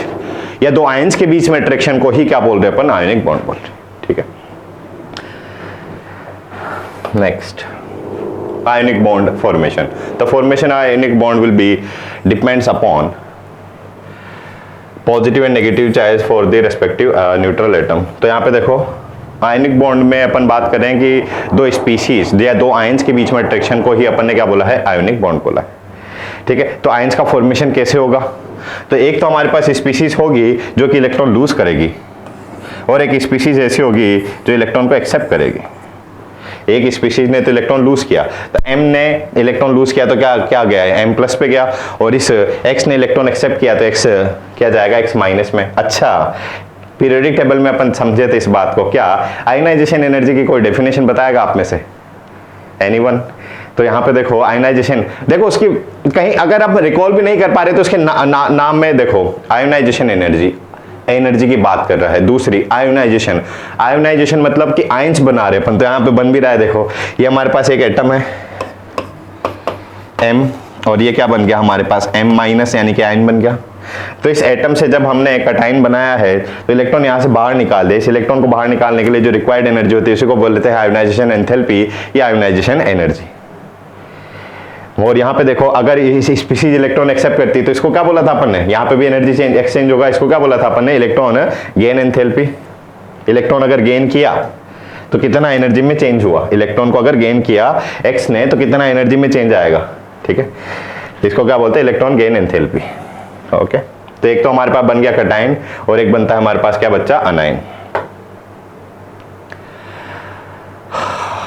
या 2 आयंस के बीच में अट्रैक्शन को ही क्या बोल रहे हैं अपन, आयनिक बॉन्ड बोल रहे हैं। ठीक है, next ionic bond formation. The formation of ionic bond will be depends upon positive and negative charge for the respective neutral atom. तो यहाँ पे देखो आयनिक बॉन्ड में अपन बात करें कि 2 स्पीशीज या 2 आयंस के बीच में अट्रैक्शन को ही अपन ने क्या बोला है, आयनिक बॉन्ड बोला है। ठीक है, तो आयंस का फॉर्मेशन कैसे होगा, तो एक तो हमारे पास स्पीशीज होगी जो कि इलेक्ट्रॉन लूज करेगी, और एक स्पीशीज ऐसी होगी जो इलेक्ट्रॉन को एक्सेप्ट करेगी। एक स्पीशीज ने तो इलेक्ट्रॉन लूज किया, तो M ने इलेक्ट्रॉन लूज किया तो क्या गया है, M+ पे गया, और इस X ने इलेक्ट्रॉन एक्सेप्ट किया तो X क्या जाएगा, X- में। अच्छा, पीरियोडिक टेबल में अपन समझे थे इस बात को, क्या आयनाइजेशन एनर्जी की कोई डेफिनेशन बताएगा आप में से, एनीवन? तो यहाँ पे देखो आयनाइजेशन, देखो उसकी कहीं अगर आप रिकॉल भी नहीं कर पा रहे तो उसके नाम में देखो आयोनाइजेशन एनर्जी की बात कर रहा है। दूसरी आयोनाइजेशन, आयोनाइजेशन मतलब कि आयंस बना रहे अपन, तो यहाँ पे बन भी रहा है। देखो ये हमारे पास एक एटम है M, और ये क्या बन गया हमारे पास M-, यानी कि आयन बन गया। तो इस एटम से जब हमने कटाइन बनाया है तो इलेक्ट्रॉन यहाँ से बाहर निकाल दे। इस इलेक्ट्रॉन को बाहर निकालने के लिए जो रिक्वायर्ड एनर्जी होती है उसी को बोल लेते हैं आयोनाइजेशन एंथैल्पी या आयोनाइजेशन एनर्जी। और यहाँ पे देखो अगर इस स्पीशीज इलेक्ट्रॉन एक्सेप्ट करती है तो इसको क्या बोला था अपन ने, यहाँ पे भी एनर्जी चेंज एक्सचेंज होगा, इसको क्या बोला था अपन ने, इलेक्ट्रॉन गेन एंथैल्पी। इलेक्ट्रॉन अगर गेन किया तो कितना एनर्जी में चेंज हुआ, इलेक्ट्रॉन को अगर गेन किया एक्स ने तो कितना एनर्जी में चेंज आएगा। ठीक है, इसको क्या बोलते हैं, इलेक्ट्रॉन गेन एंथैल्पी। ओके, तो एक तो हमारे पास बन गया कटाइन और एक बनता है हमारे पास क्या बच्चा, anion.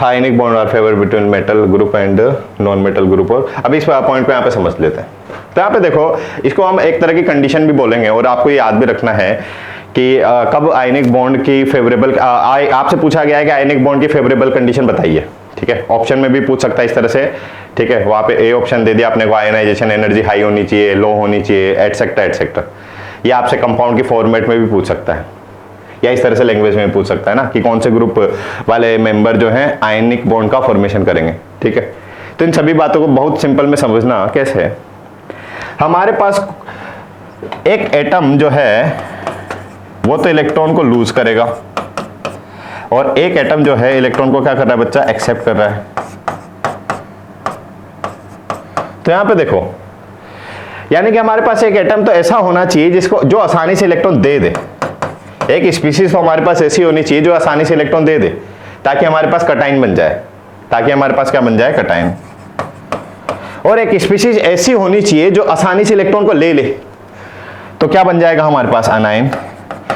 Ionic bond our favour between metal group and non metal group. और अभी इस पॉइंट पे यहाँ पे समझ लेते हैं। तो यहाँ पे देखो इसको हम एक तरह की कंडीशन भी बोलेंगे, और आपको ये याद भी रखना है कि कब आयनिक बॉन्ड की फेवरेबल, आपसे पूछा गया है कि आयनिक बॉन्ड की फेवरेबल कंडीशन बताइए। ठीक है, ऑप्शन में भी पूछ सकता है इस तरह से। ठीक है, वहाँ पे ए ऑप्शन दे दिया आपने को, आयनाइजेशन एनर्जी हाई होनी चाहिए, लो होनी चाहिए, एटसेट्रा एटसेट्रा। ये आपसे कंपाउंड की फॉर्मेट में भी पूछ सकता है, या इस तरह से लैंग्वेज में पूछ सकता है ना कि कौन से ग्रुप वाले मेंबर जो हैं आयनिक बॉन्ड का फॉर्मेशन करेंगे, ठीक है। तो इन सभी बातों को बहुत सिंपल में समझना कैसे है। हमारे पास एक एटम जो है वो तो इलेक्ट्रॉन को लूज करेगा और एक एटम जो है इलेक्ट्रॉन को क्या कर रहा है बच्चा, एक्सेप्ट कर रहा है। तो यहां पे देखो, यानी कि हमारे पास एक एटम तो ऐसा होना चाहिए जिसको जो आसानी से इलेक्ट्रॉन दे दे। एक स्पीशीज तो हमारे पास ऐसी होनी चाहिए जो आसानी से इलेक्ट्रॉन दे दे ताकि हमारे पास कटाइन बन जाए, ताकि हमारे पास क्या बन जाए, कटाइन। और एक स्पीशीज ऐसी होनी चाहिए जो आसानी से इलेक्ट्रॉन को ले ले, तो क्या बन जाएगा हमारे पास, अनायन।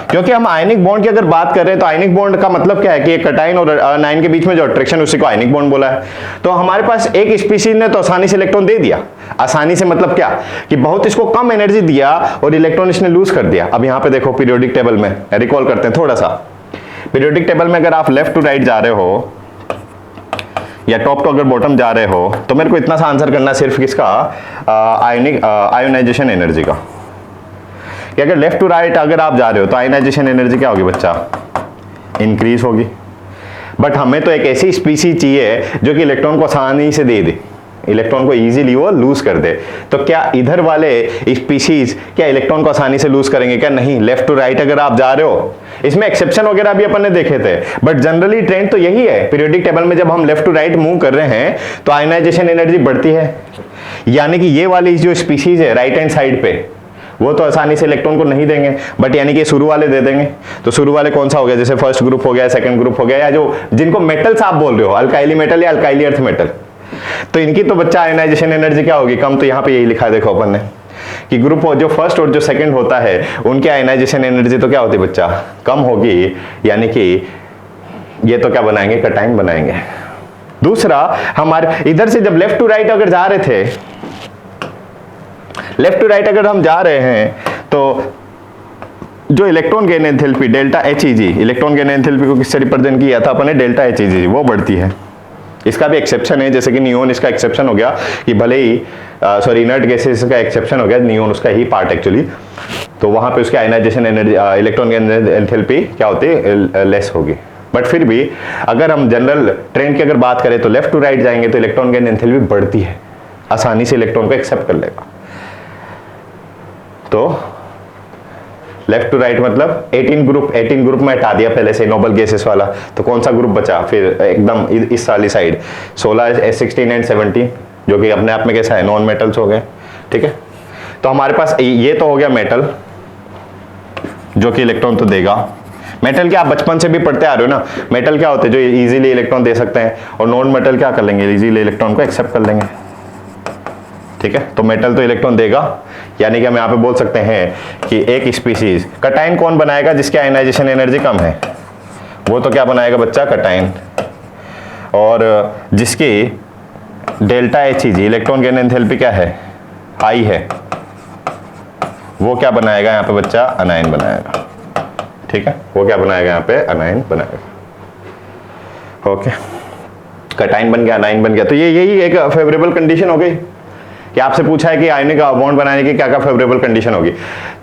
क्योंकि हम आयनिक बॉन्ड की अगर बात कर रहे हैं तो आयनिक बॉन्ड का मतलब क्या है कि एक कटाइन और अनायन के बीच में जो अट्रैक्शन उसी को आयनिक बॉन्ड बोला है। तो हमारे पास एक स्पीशीज ने तो आसानी से इलेक्ट्रॉन दे दिया। आसानी से मतलब क्या कि बहुत इसको कम एनर्जी दिया और इलेक्ट्रॉन इसने लूज कर दिया। अब यहां पे देखो पीरियोडिक टेबल में रिकॉल करते हैं थोड़ा सा। पीरियोडिक टेबल में अगर आप लेफ्ट टू राइट जा रहे हो या टॉप टू अगर बॉटम जा रहे हो तो मेरे को इतना सा आंसर करना सिर्फ किसका, आयोनाइजेशन एनर्जी का। कि अगर लेफ्ट टू राइट अगर आप जा रहे हो तो आयनाइजेशन एनर्जी क्या होगी बच्चा, इंक्रीज होगी। बट हमें तो एक ऐसी स्पीशीज चाहिए जो कि इलेक्ट्रॉन को आसानी से दे दे, इलेक्ट्रॉन को इजीली वो लूज कर दे। तो क्या इधर वाले स्पीशीज क्या इलेक्ट्रॉन को आसानी से लूज करेंगे क्या, नहीं। लेफ्ट टू राइट अगर आप जा रहे हो, इसमें एक्सेप्शन वगैरह भी अपन ने देखे थे बट जनरली ट्रेंड तो यही है। पीरियोडिक टेबल में जब हम लेफ्ट टू राइट मूव कर रहे हैं तो आयनाइजेशन एनर्जी बढ़ती है, यानी कि ये वाली जो स्पीशीज है राइट हैंड साइड पे वो तो आसानी से इलेक्ट्रॉन को नहीं देंगे, बट यानी कि शुरू वाले दे देंगे। तो शुरू वाले कौन सा हो गया, जैसे फर्स्ट ग्रुप हो गया, सेकंड ग्रुप हो गया, या जो जिनको मेटल्स आप बोल रहे हो, अल्काइली मेटल या अल्काइली अर्थ मेटल, तो इनकी तो बच्चा आयनाइजेशन एनर्जी क्या होगी, कम। तो यहाँ पे यही लिखा है देखो अपन ने कि ग्रुप जो फर्स्ट और जो सेकंड होता है उनकी आयनाइजेशन एनर्जी तो क्या होती है बच्चा, कम होगी, यानी कि ये तो क्या बनाएंगे, कटाइन बनाएंगे। दूसरा, हमारे इधर से जब लेफ्ट टू राइट अगर जा रहे थे, लेफ्ट टू राइट अगर हम जा रहे हैं तो जो electron gain enthalpy delta HEG, electron gain enthalpy को किससे रिप्रेजेंट किया था अपन ने, डेल्टा एचईजी, वो बढ़ती है। इसका भी एक्सेप्शन है, जैसे कि नियोन इसका एक्सेप्शन हो गया कि भले ही सॉरी इनर्ट गैसेस का एक्सेप्शन हो गया, नियोन उसका ही पार्ट एक्चुअली, तो वहां पे उसकी ionization energy, electron gain enthalpy क्या होती है, लेस होगी। बट फिर भी अगर हम जनरल ट्रेंड की अगर बात करें तो लेफ्ट टू राइट जाएंगे तो इलेक्ट्रॉन गेन एंथैल्पी बढ़ती है, आसानी से इलेक्ट्रॉन को एक्सेप्ट कर लेगा। तो लेफ्ट टू राइट मतलब 18 ग्रुप में हटा दिया पहले से नोबल गैसेस वाला, तो कौन सा ग्रुप बचा फिर एकदम इस वाली साइड, 16, 16 एंड 17 जो कि अपने आप में कैसा है, नॉन मेटल्स हो गए, ठीक है। तो हमारे पास ये तो हो गया मेटल जो कि इलेक्ट्रॉन तो देगा। मेटल क्या आप बचपन से भी पढ़ते आ रहे हो ना, मेटल क्या होते हैं जो इजीली इलेक्ट्रॉन दे सकते हैं, और नॉन मेटल क्या कर लेंगे, इजीली इलेक्ट्रॉन को एक्सेप्ट कर लेंगे, ठीक है। तो मेटल तो इलेक्ट्रॉन देगा, यानी कि हम यहाँ पे बोल सकते हैं कि एक स्पीशीज, कटाइन कौन बनाएगा जिसकी आयनाइजेशन एनर्जी कम है, वो तो क्या बनाएगा बच्चा, कटाइन। और जिसकी delta HEG electron gain enthalpy क्या है, हाई है, वो क्या बनाएगा यहाँ पे बच्चा, अनायन बनाएगा, ठीक है। वो क्या बनाएगा यहाँ पे, अनायन बनाएगा, ओके। कटाइन बन गया, अनायन बन गया। तो ये यही एक फेवरेबल कंडीशन हो गई कि आपसे पूछा है कि आयनिक बॉन्ड बनाने की क्या क्या फेवरेबल कंडीशन होगी।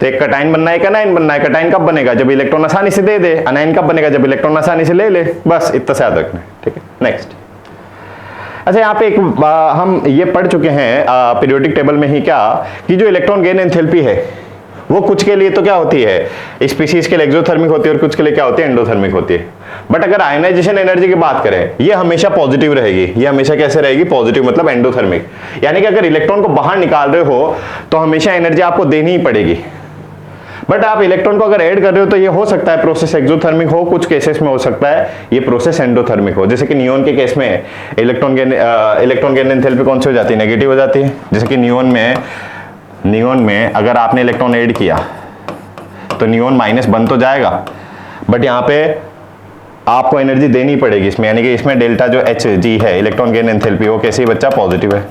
तो एक कटाइन बनना है, एक अनायन बनना है। कटाइन कब बनेगा, जब इलेक्ट्रॉन आसानी से दे दे। अनायन कब बनेगा, जब इलेक्ट्रॉन आसानी से ले ले। बस इतना से याद रखना है, ठीक है। नेक्स्ट, अच्छा यहाँ पे एक हम ये पढ़ चुके हैं पीरियोडिक टेबल में ही क्या, कि जो इलेक्ट्रॉन गेन एंथैल्पी है वो कुछ के लिए तो क्या होती है, स्पीशीज के लिए एक्सोथर्मिक होती है और कुछ के लिए क्या होती है, एंडोथर्मिक होती है। बट अगर आयनाइजेशन एनर्जी की बात करें, ये हमेशा पॉजिटिव रहेगी। ये हमेशा कैसे रहेगी, पॉजिटिव, मतलब एंडोथर्मिक। यानी कि अगर इलेक्ट्रॉन को बाहर निकाल रहे हो तो हमेशा एनर्जी आपको देनी ही पड़ेगी। बट आप इलेक्ट्रॉन को अगर ऐड कर रहे हो तो ये हो सकता है प्रोसेस एक्सोथर्मिक हो, कुछ केसेस में हो सकता है ये प्रोसेस एंडोथर्मिक हो। जैसे कि नियोन के केस में इलेक्ट्रॉन गेन एंथैल्पी कौन सी हो जाती है, नेगेटिव हो जाती है। जैसे कि नियोन में अगर आपने इलेक्ट्रॉन ऐड किया तो नियोन माइनस बन तो जाएगा, बट यहाँ पे आपको एनर्जी देनी पड़ेगी इसमें, यानी कि इसमें डेल्टा जो एच जी है इलेक्ट्रॉन गेन एंथैल्पी, वो कैसे बच्चा, पॉजिटिव है।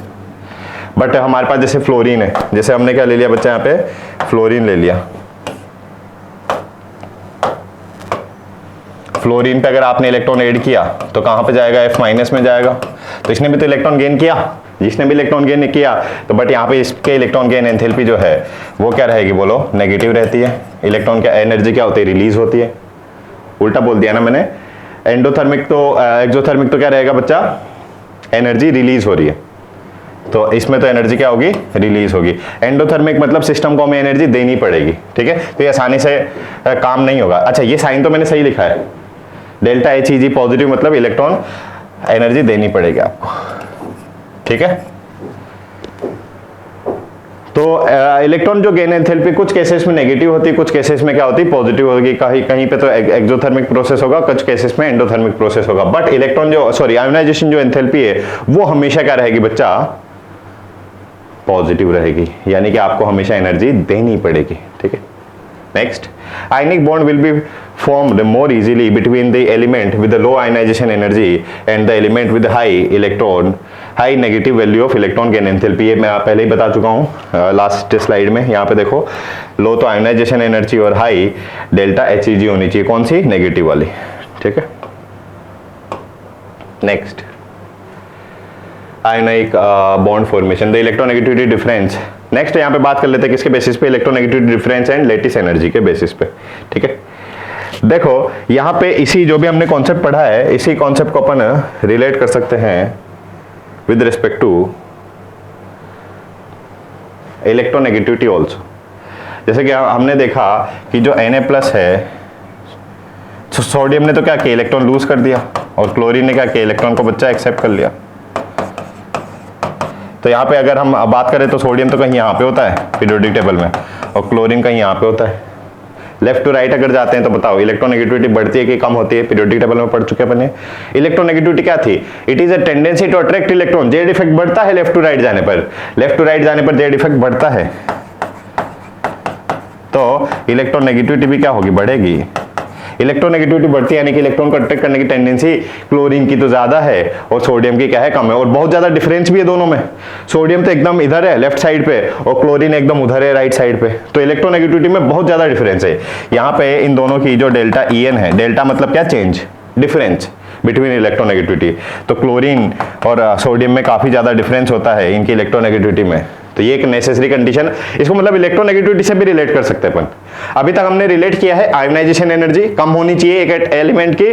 बट हमारे पास जैसे फ्लोरीन है, जैसे हमने क्या ले लिया बच्चा, यहाँ पे फ्लोरीन ले लिया। फ्लोरीन पे अगर आपने इलेक्ट्रॉन ऐड किया तो कहाँ पे जाएगा, F माइनस में जाएगा। तो इसने भी तो इलेक्ट्रॉन गेन किया, जिसने भी इलेक्ट्रॉन गेन किया, तो बट यहाँ पे इसके इलेक्ट्रॉन गेन एंथैल्पी जो है वो क्या रहेगी, बोलो, नेगेटिव रहती है। इलेक्ट्रॉन की एनर्जी क्या होती है, रिलीज होती है, उल्टा बोल दिया ना मैंने, एंडोथर्मिक तो एक्सोथर्मिक तो क्या रहेगा बच्चा, एनर्जी रिलीज हो रही है, तो इसमें तो एनर्जी क्या होगी, रिलीज होगी। एंडोथर्मिक मतलब सिस्टम को हमें एनर्जी देनी पड़ेगी, ठीक है, तो ये आसानी से काम नहीं होगा। अच्छा ये साइन तो मैंने सही लिखा है, डेल्टा एच ई जी पॉजिटिव मतलब इलेक्ट्रॉन एनर्जी देनी पड़ेगी आपको, ठीक है। तो इलेक्ट्रॉन जो गेन एंथैल्पी कुछ केसेस में नेगेटिव होती है, कुछ केसेस में क्या होती है, पॉजिटिव होगी, कहीं पे तो एक्सोथर्मिक प्रोसेस होगा, कुछ केसेस में एंडोथर्मिक प्रोसेस होगा। बट इलेक्ट्रॉन जो आयोनाइजेशन जो एंथैल्पी है वो हमेशा क्या रहेगी बच्चा, पॉजिटिव रहेगी, यानी कि आपको हमेशा एनर्जी देनी पड़ेगी, ठीक है। Next, ionic bond will be formed more easily between the element with the low ionization energy and the element with the high negative value of electron gain enthalpy। ये मैं पहले ही बता चुका हूँ लास्ट स्लाइड में। यहाँ पे देखो लो तो आयोनाइजेशन एनर्जी और हाई डेल्टा एच ई जी होनी चाहिए, कौन सी, नेगेटिव वाली, ठीक है। Next, ionic bond formation, the electronegativity difference. Next यहाँ पे बात कर लेते हैं किसके बेसिस पे, electronegativity difference and lattice energy के बेसिस पे, ठीक है। देखो यहाँ पे इसी जो भी हमने कॉन्सेप्ट पढ़ा है, इसी कॉन्सेप्ट को अपन रिलेट कर सकते हैं with respect to electronegativity also. जैसे कि हमने देखा कि जो Na+ है, सोडियम ने तो क्या किया, इलेक्ट्रॉन लूज कर दिया, और क्लोरीन ने क्या किया, इलेक्ट्रॉन को बच्चा एक्सेप्ट कर लिया। तो यहाँ पे अगर हम बात करें तो सोडियम तो कहीं यहाँ पे होता है पीरियोडिक टेबल में, और क्लोरीन कहीं यहाँ पे होता है। लेफ्ट टू राइट अगर जाते हैं तो बताओ इलेक्ट्रोनेगेटिविटी बढ़ती है कि कम होती है, पीरियोडिक टेबल में पढ़ चुके अपने। इलेक्ट्रोनेगेटिविटी क्या थी, it is a tendency to attract electron, Z effect बढ़ता है लेफ्ट टू राइट जाने पर, लेफ्ट टू राइट जाने पर जेड इफेक्ट बढ़ता है, तो इलेक्ट्रोनेगेटिविटी भी क्या होगी, बढ़ेगी। इलेक्ट्रोनेगेटिविटी बढ़ती है यानी कि इलेक्ट्रॉन को अट्रैक्ट करने की टेंडेंसी क्लोरीन की तो ज्यादा है और सोडियम की क्या है, कम है, और बहुत ज्यादा डिफरेंस भी है दोनों में। सोडियम तो एकदम इधर है लेफ्ट साइड पे और क्लोरीन एकदम उधर है राइट साइड पे, तो इलेक्ट्रोनेगेटिविटी में बहुत ज्यादा डिफरेंस है। यहाँ पे इन दोनों की जो डेल्टा En है, डेल्टा मतलब क्या, चेंज, डिफरेंस बिटवीन इलेक्ट्रोनेगेटिविटी, तो क्लोरीन और सोडियम में काफी ज्यादा डिफरेंस होता है इनकी इलेक्ट्रोनेगेटिविटी में। तो ये एक नेसेसरी कंडीशन, इसको मतलब इलेक्ट्रोनेगेटिविटी से भी रिलेट कर सकते हैं अपन। अभी तक हमने रिलेट किया है आयोनाइजेशन एनर्जी कम होनी चाहिए एक एलिमेंट की,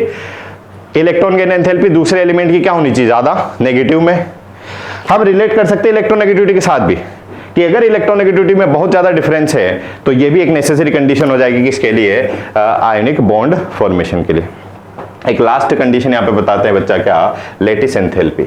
इलेक्ट्रॉन गेन एंथैल्पी दूसरे एलिमेंट की क्या होनी चाहिए, ज्यादा, नेगेटिव में। हम रिलेट कर सकते हैं इलेक्ट्रोनेगेटिविटी के साथ भी कि अगर इलेक्ट्रोनेगेटिविटी में बहुत ज्यादा डिफरेंस है तो ये भी एक नेसेसरी कंडीशन हो जाएगी किसके लिए, आयनिक बॉन्ड फॉर्मेशन के लिए। एक लास्ट कंडीशन यहाँ पे बताते हैं बच्चा, क्या, लेटिस एंथैल्पी।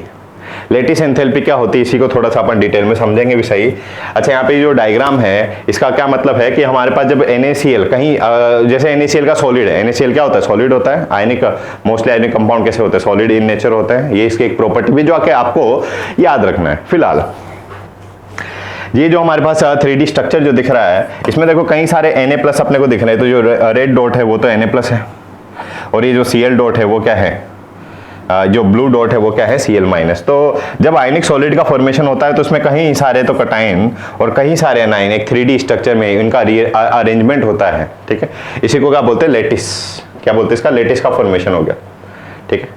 लेटिस एंथैल्पी क्या होती है, इसी को थोड़ा सा अपन डिटेल में समझेंगे भी सही। अच्छा यहाँ पे जो डायग्राम है इसका क्या मतलब है कि हमारे पास जब NaCl कहीं जैसे NaCl का सॉलिड है, NaCl क्या होता है, सॉलिड होता है, आयनिक, मोस्टली आयनिक कंपाउंड कैसे होते हैं, सॉलिड इन नेचर होते हैं। ये इसकी एक प्रॉपर्टी भी जो आके आपको याद रखना है। फिलहाल ये जो हमारे पास 3D स्ट्रक्चर जो दिख रहा है, इसमें देखो कई सारे Na+ अपने को दिख रहे हैं, तो जो रेड डॉट है वो तो Na+ है, और ये जो Cl डॉट है वो क्या है, जो ब्लू डॉट है वो क्या है, Cl-। तो जब आयनिक सॉलिड का फॉर्मेशन होता है तो उसमें कहीं सारे तो कटायन और कहीं सारे एनाइन एक 3D स्ट्रक्चर में इनका अरेंजमेंट होता है, ठीक है। इसी को क्या बोलते हैं, लेटिस, क्या बोलते हैं इसका, लेटिस का फॉर्मेशन हो गया, ठीक है।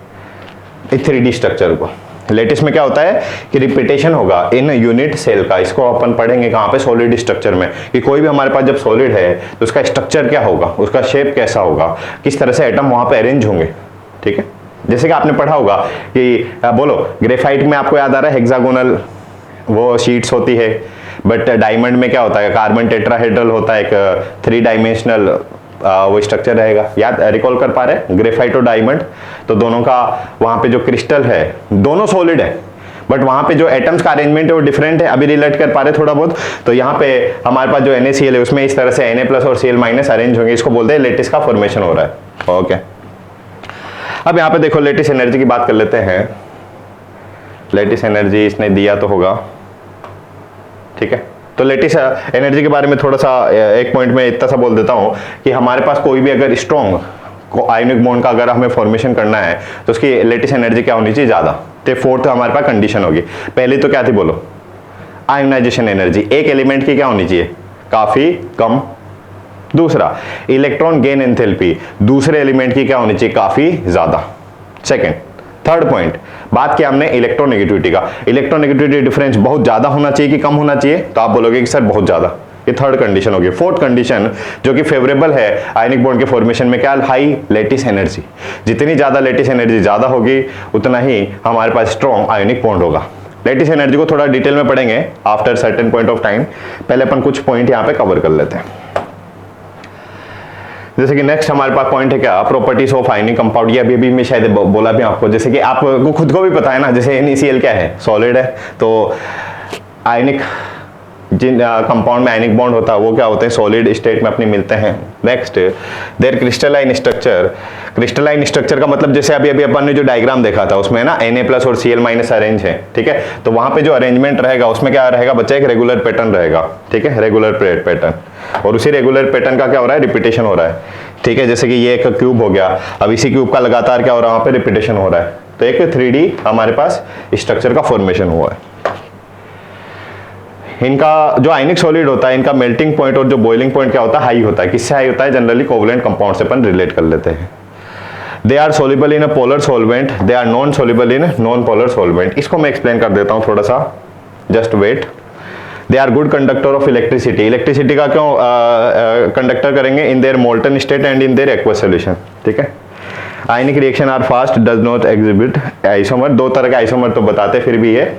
इस 3D स्ट्रक्चर को लेटिस में क्या होता है कि रिपीटेशन होगा इन यूनिट सेल का। इसको अपन पढ़ेंगे कहाँ पे, सॉलिड स्ट्रक्चर में, कि कोई भी हमारे पास जब सॉलिड है तो उसका स्ट्रक्चर क्या होगा, उसका शेप कैसा होगा, किस तरह से एटम वहां पे अरेंज होंगे, ठीक है। जैसे कि आपने पढ़ा होगा कि बोलो ग्रेफाइट में आपको याद आ रहा है हेक्सागोनल वो शीट्स होती है, बट डायमंड में क्या होता है, कार्बन टेट्राहेड्रल होता है, एक 3 डायमेंशनल वो स्ट्रक्चर रहेगा। याद रिकॉल कर पा रहे, ग्रेफाइट और डायमंड, तो दोनों का वहां पे जो क्रिस्टल है दोनों सॉलिड है, बट वहां पे जो एटम्स का अरेंजमेंट है वो डिफरेंट है। अभी रिलेट कर पा रहे थोड़ा बहुत, तो यहाँ पे हमारे पास जो NaCl है उसमें इस तरह से Na+ और Cl- अरेंज होंगे, इसको बोलते हैं लेटिस का फॉर्मेशन हो रहा है, ओके। अब यहाँ पे देखो लेटिस एनर्जी की बात कर लेते हैं। लेटिस एनर्जी इसने दिया तो होगा, ठीक है। तो लेटिस एनर्जी के बारे में थोड़ा सा एक पॉइंट में इतना सा बोल देता हूं कि हमारे पास कोई भी अगर स्ट्रॉन्ग आयनिक बॉन्ड का अगर हमें फॉर्मेशन करना है तो उसकी लेटिस एनर्जी क्या होनी चाहिए, ज्यादा। तो फोर्थ हमारे पास कंडीशन होगी। पहली तो क्या थी बोलो, आयोनाइजेशन एनर्जी एक एलिमेंट की क्या होनी चाहिए, काफी कम। दूसरा इलेक्ट्रॉन गेन एंथैल्पी दूसरे एलिमेंट की क्या होनी चाहिए, काफी ज्यादा। सेकंड, थर्ड पॉइंट बात किया हमने इलेक्ट्रोनेगेटिविटी का। इलेक्ट्रोनेगेटिविटी डिफरेंस बहुत ज्यादा होना चाहिए कि कम होना चाहिए, तो आप बोलोगे कि सर बहुत ज्यादा। ये थर्ड कंडीशन होगी। फोर्थ कंडीशन जो कि फेवरेबल है आयनिक बॉन्ड के फॉर्मेशन में, क्या, हाई लेटिस एनर्जी। जितनी ज़्यादा लेटिस एनर्जी ज़्यादा होगी उतना ही हमारे पास स्ट्रॉन्ग आयनिक बॉन्ड होगा। लेटिस एनर्जी को थोड़ा डिटेल में पढ़ेंगे after certain point of time. पहले अपन कुछ पॉइंट यहाँ पे कवर कर लेते हैं। जैसे कि नेक्स्ट हमारे पास पॉइंट है क्या, प्रॉपर्टीज ऑफ आयनिक कंपाउंड। ये अभी मैं शायद बोला भी आपको, जैसे कि आपको खुद को भी पता है ना, जैसे NaCl क्या है, सॉलिड है, तो आयनिक जिन कंपाउंड में आयनिक बॉन्ड होता है वो क्या होते हैं, सॉलिड स्टेट में अपने मिलते हैं। Next their crystalline structure. Crystalline structure का मतलब जैसे अभी अपन ने जो डायग्राम देखा था उसमें ना Na+ और Cl- अरेंज है, ठीक है। तो वहां पे जो अरेंजमेंट रहेगा उसमें क्या रहेगा बच्चा, एक रेगुलर पैटर्न रहेगा, ठीक है, रेगुलर पैटर्न। और उसी रेगुलर पैटर्न का क्या हो रहा है, रिपीटेशन हो रहा है, ठीक है। जैसे कि ये एक क्यूब हो गया, अब इसी क्यूब का लगातार क्या हो रहा है, वहां पे रिपीटेशन हो रहा है, तो एक 3D हमारे पास स्ट्रक्चर का फॉर्मेशन हुआ है। इनका जो आयनिक सॉलिड होता है, इनका मेल्टिंग पॉइंट और जो बॉइलिंग पॉइंट क्या होता है, हाई होता है। किससे हाई होता है, जनरली कोवलेंट कंपाउंड से अपन रिलेट कर लेते हैं। They are soluble in a polar solvent, they are non soluble in non polar solvent. इसको मैं एक्सप्लेन कर देता हूं थोड़ा सा, just wait. They are good conductor of electricity. Electricity का क्यों कंडक्टर करेंगे, in their molten state and in their aqueous solution, ठीक है। Ionic reaction are fast, does not exhibit isomer. दो तरह के आइसोमर तो बताते फिर भी ये,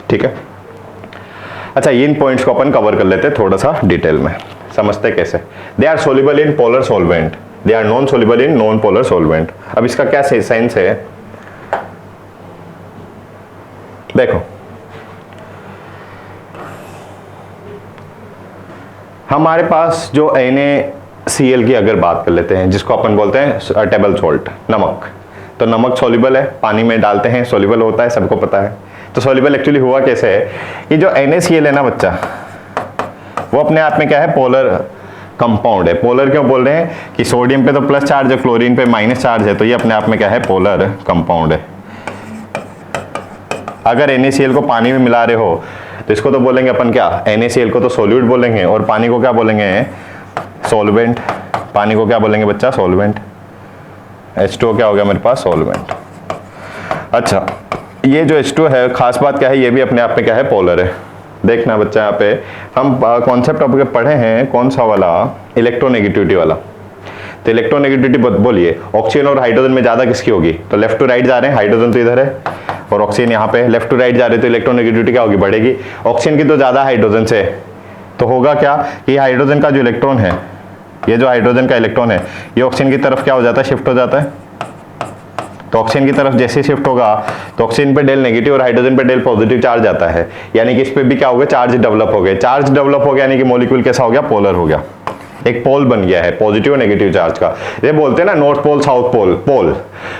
ठीक है। अच्छा, इन पॉइंट्स को अपन कवर कर लेते हैं थोड़ा सा डिटेल में, समझते कैसे। They are soluble in polar solvent, they are non soluble in non polar solvent. अब इसका क्या सेंस है, देखो हमारे पास जो NaCl की अगर बात कर लेते हैं, जिसको अपन बोलते हैं टेबल सॉल्ट, नमक। तो नमक सॉल्युबल है, पानी में डालते हैं सॉल्युबल होता है, सबको पता है। तो सॉल्युबल एक्चुअली हुआ कैसे है, ये जो NaCl है ना बच्चा, वो अपने आप में क्या है, पोलर कंपाउंड है। पोलर क्यों बोल रहे हैं कि सोडियम पे तो प्लस चार्ज है, क्लोरीन पे माइनस चार्ज है, तो ये अपने आप में क्या है, पोलर कंपाउंड है। अगर NaCl को पानी में मिला रहे हो तो इसको तो बोलेंगे अपन क्या, NaCl को तो सॉल्यूट बोलेंगे, और पानी को क्या बोलेंगे, सॉल्वेंट। पानी को क्या बोलेंगे बच्चा, सॉल्वेंट। H2O क्या हो गया मेरे पास, सॉल्वेंट। अच्छा, ये जो H2O है, खास बात क्या है, ये भी अपने आप में क्या है, पोलर है। देखना बच्चा, यहाँ पे हम कॉन्सेप्ट आपके पढ़े हैं, कौन सा वाला, इलेक्ट्रोनेगेटिविटी वाला। तो इलेक्ट्रोनेगेटिविटी बोलिए, ऑक्सीजन और हाइड्रोजन में ज्यादा किसकी होगी, तो लेफ्ट टू राइट जा रहे हैं, हाइड्रोजन तो इधर है और ऑक्सीजन यहाँ पे, लेफ्ट टू राइट जा रहे हैं, तो इलेक्ट्रोनेगेटिविटी क्या होगी, बढ़ेगी। ऑक्सीजन की तो ज्यादा हाइड्रोजन से, तो होगा क्या कि हाइड्रोजन का जो इलेक्ट्रॉन है, ये जो हाइड्रोजन का इलेक्ट्रॉन है, ये ऑक्सीजन की तरफ क्या हो जाता है, शिफ्ट हो जाता है। तो ऑक्सीजन की तरफ जैसे शिफ्ट होगा तो ऑक्सीजन पे डेल नेगेटिव और हाइड्रोजन पे डेल पॉजिटिव चार्ज आता है, यानी कि इस पे भी क्या हो गया, चार्ज डेवलप हो गए। चार्ज डेवलप हो गया यानी कि मॉलिक्यूल कैसा हो गया, पोलर हो गया, एक पोल बन गया है, पॉजिटिव और नेगेटिव चार्ज का। ये बोलते हैं ना नॉर्थ पोल साउथ पोल, पोल।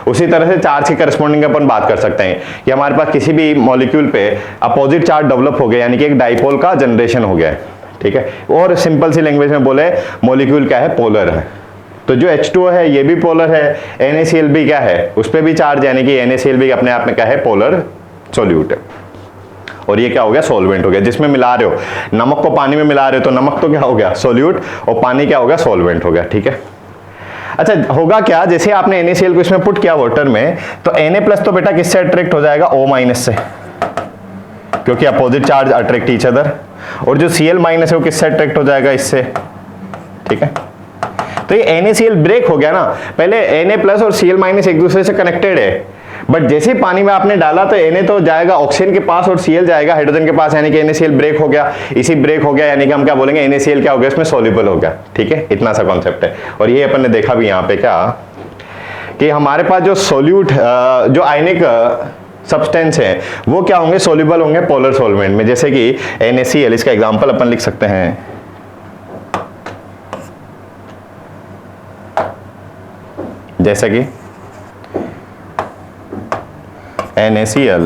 उसी तरह से चार्ज की करस्पॉन्डिंग अपन बात कर सकते हैं कि हमारे पास किसी भी मॉलिक्यूल पे अपोजिट चार्ज डेवलप हो गया, यानी कि एक डाइपोल का जनरेशन हो गया है, ठीक है। और सिंपल सी लैंग्वेज में बोले, मॉलिक्यूल क्या है, पोलर है। तो जो H2O है ये भी पोलर है, NaCl भी क्या है, उस पर भी चार्ज, यानी कि NaCl भी अपने आप में क्या है, पोलर सॉल्यूट है। और ये क्या हो गया, सॉल्वेंट हो गया। जिसमें मिला रहे हो, नमक को पानी में मिला रहे हो तो नमक तो क्या हो गया, सॉल्यूट, और पानी क्या हो गया, सॉल्वेंट हो गया, ठीक है। अच्छा, होगा क्या, जैसे आपने NaCl को इसमें पुट किया वाटर में, तो Na+ तो बेटा किससे अट्रैक्ट हो जाएगा, O- से, क्योंकि opposite charge attract each other. और जो Cl- है वो किससे अट्रैक्ट हो जाएगा, इससे, ठीक है। तो ये NaCl ब्रेक हो गया ना, पहले Na+ और Cl- एक दूसरे से कनेक्टेड है, बट जैसे ही पानी में आपने डाला तो Na तो जाएगा ऑक्सीजन के पास और Cl जाएगा हाइड्रोजन के पास, यानी कि NaCl ब्रेक हो गया। इसी ब्रेक हो गया यानी कि हम क्या बोलेंगे, NaCl क्या हो गया, इसमें सॉल्युबल हो गया, ठीक है। इतना सा कॉन्सेप्ट है। और ये अपन ने देखा भी यहाँ पे क्या, कि हमारे पास जो सॉल्यूट जो आयनिक सब्सटेंस है वो क्या होंगे, सॉल्युबल होंगे पोलर सॉल्वेंट में। जैसे कि NaCl, इसका एग्जांपल अपन लिख सकते हैं, जैसे कि NaCl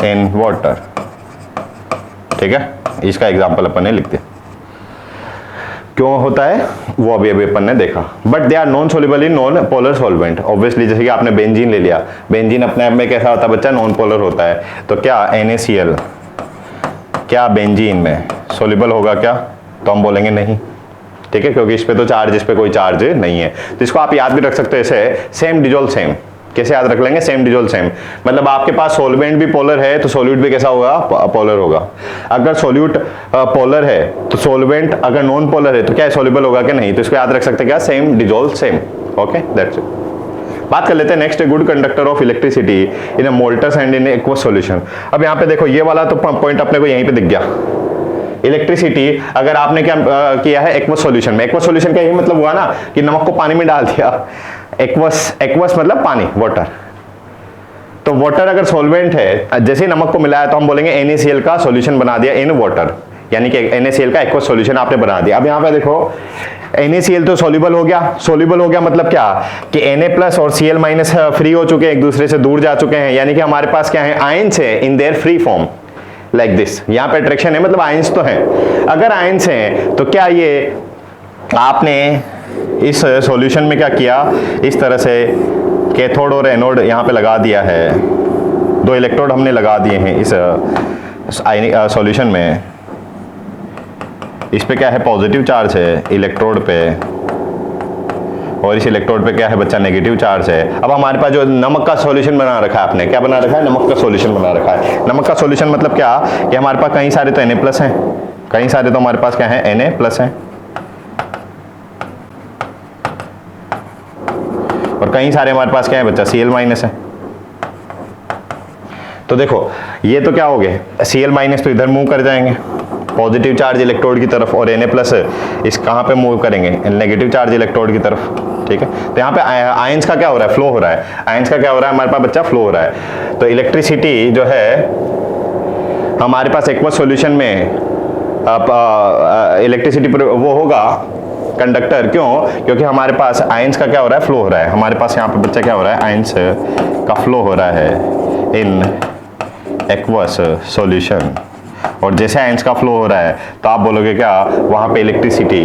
इन वाटर, ठीक है। इसका एग्जांपल अपन ने लिख दिया। क्यों होता है वो अभी अपन ने देखा। But they are non soluble in non polar solvent, obviously. जैसे कि आपने बेंजीन ले लिया, बेंजीन अपने आप में कैसा होता है बच्चा, नॉन पोलर होता है। तो क्या NaCl क्या बेंजीन में सोल्युबल होगा क्या, तो हम बोलेंगे नहीं, ठीक है, क्योंकि इस पे तो चार्ज, इस पे कोई चार्ज नहीं है। तो इसको आप याद भी रख सकते हो ऐसे, सेम डिजोल्व सेम, कैसे याद रख लेंगे, सेम डिजोल्व सेम, मतलब आपके पास सॉल्वेंट भी पोलर है तो सॉल्यूट भी कैसा होगा, पोलर होगा। अगर सॉल्यूट पोलर है तो सॉल्वेंट अगर नॉन पोलर है तो क्या सॉल्युबल होगा कि नहीं, तो इसको याद रख सकते हैं क्या, same dissolve same. Okay that's it. बात कर लेते हैं next, good conductor of electricity in a molten and in aqueous solution. अब यहाँ पे देखो ये वाला तो पॉइंट अपने को यहीं पे दिख गया, इलेक्ट्रिसिटी अगर आपने क्या किया है एक्वस सॉल्यूशन में, एक्वस सॉल्यूशन का यही मतलब हुआ ना कि नमक को पानी में डाल दिया, एक्वस मतलब पानी, वाटर। तो वाटर अगर सॉल्वेंट है, जैसे ही नमक को मिलाया तो हम बोलेंगे NaCl का सॉल्यूशन बना दिया इन वाटर, यानी कि NaCl का एक्वस सॉल्यूशन आपने बना दिया। अब यहाँ पे देखो NaCl तो सॉल्युबल हो गया, सॉल्युबल हो गया मतलब क्या कि Na+ और Cl- फ्री हो चुके हैं, एक दूसरे से दूर जा चुके हैं, यानी कि हमारे पास क्या है, आयंस है in their free form like this. यहाँ पे अट्रैक्शन है मतलब आयंस तो हैं। अगर आयंस हैं तो क्या ये आपने इस सॉल्यूशन में क्या किया, इस तरह से कैथोड और एनोड यहाँ पे लगा दिया है, 2 इलेक्ट्रोड हमने लगा दिए हैं इस सॉल्यूशन में। इस पे क्या है, पॉजिटिव चार्ज है इलेक्ट्रोड पे, और इस इलेक्ट्रोड पे क्या है बच्चा, नेगेटिव चार्ज है। अब हमारे पास जो नमक का सॉल्यूशन बना रखा है, आपने क्या बना रखा है, नमक का सॉल्यूशन बना रखा है। नमक का सॉल्यूशन मतलब क्या कि हमारे पास कई सारे तो Na+ हैं, कई सारे तो हमारे पास क्या है, Na+ हैं, और कई सारे हमारे पास क्या है बच्चा, Cl- है। तो देखो ये तो क्या हो गए, Cl- तो इधर मूव कर जाएंगे पॉजिटिव चार्ज इलेक्ट्रोड की तरफ, और Na+ इस कहाँ पे मूव करेंगे, नेगेटिव चार्ज इलेक्ट्रोड की तरफ, ठीक है। तो यहाँ पे आयंस का क्या हो रहा है, फ्लो हो रहा है, आयंस का क्या हो रहा है हमारे पास बच्चा, फ्लो हो रहा है। तो इलेक्ट्रिसिटी जो है हमारे पास एक्वस सॉल्यूशन में इलेक्ट्रिसिटी वो होगा कंडक्टर, क्यों, क्योंकि हमारे पास आयंस का क्या हो रहा है, फ्लो हो रहा है। हमारे पास यहाँ पे बच्चा क्या हो रहा है, आयंस का फ्लो हो रहा है इन एक्वस सॉल्यूशन, और जैसे आयंस का फ्लो हो रहा है तो आप बोलोगे क्या, वहां पे इलेक्ट्रिसिटी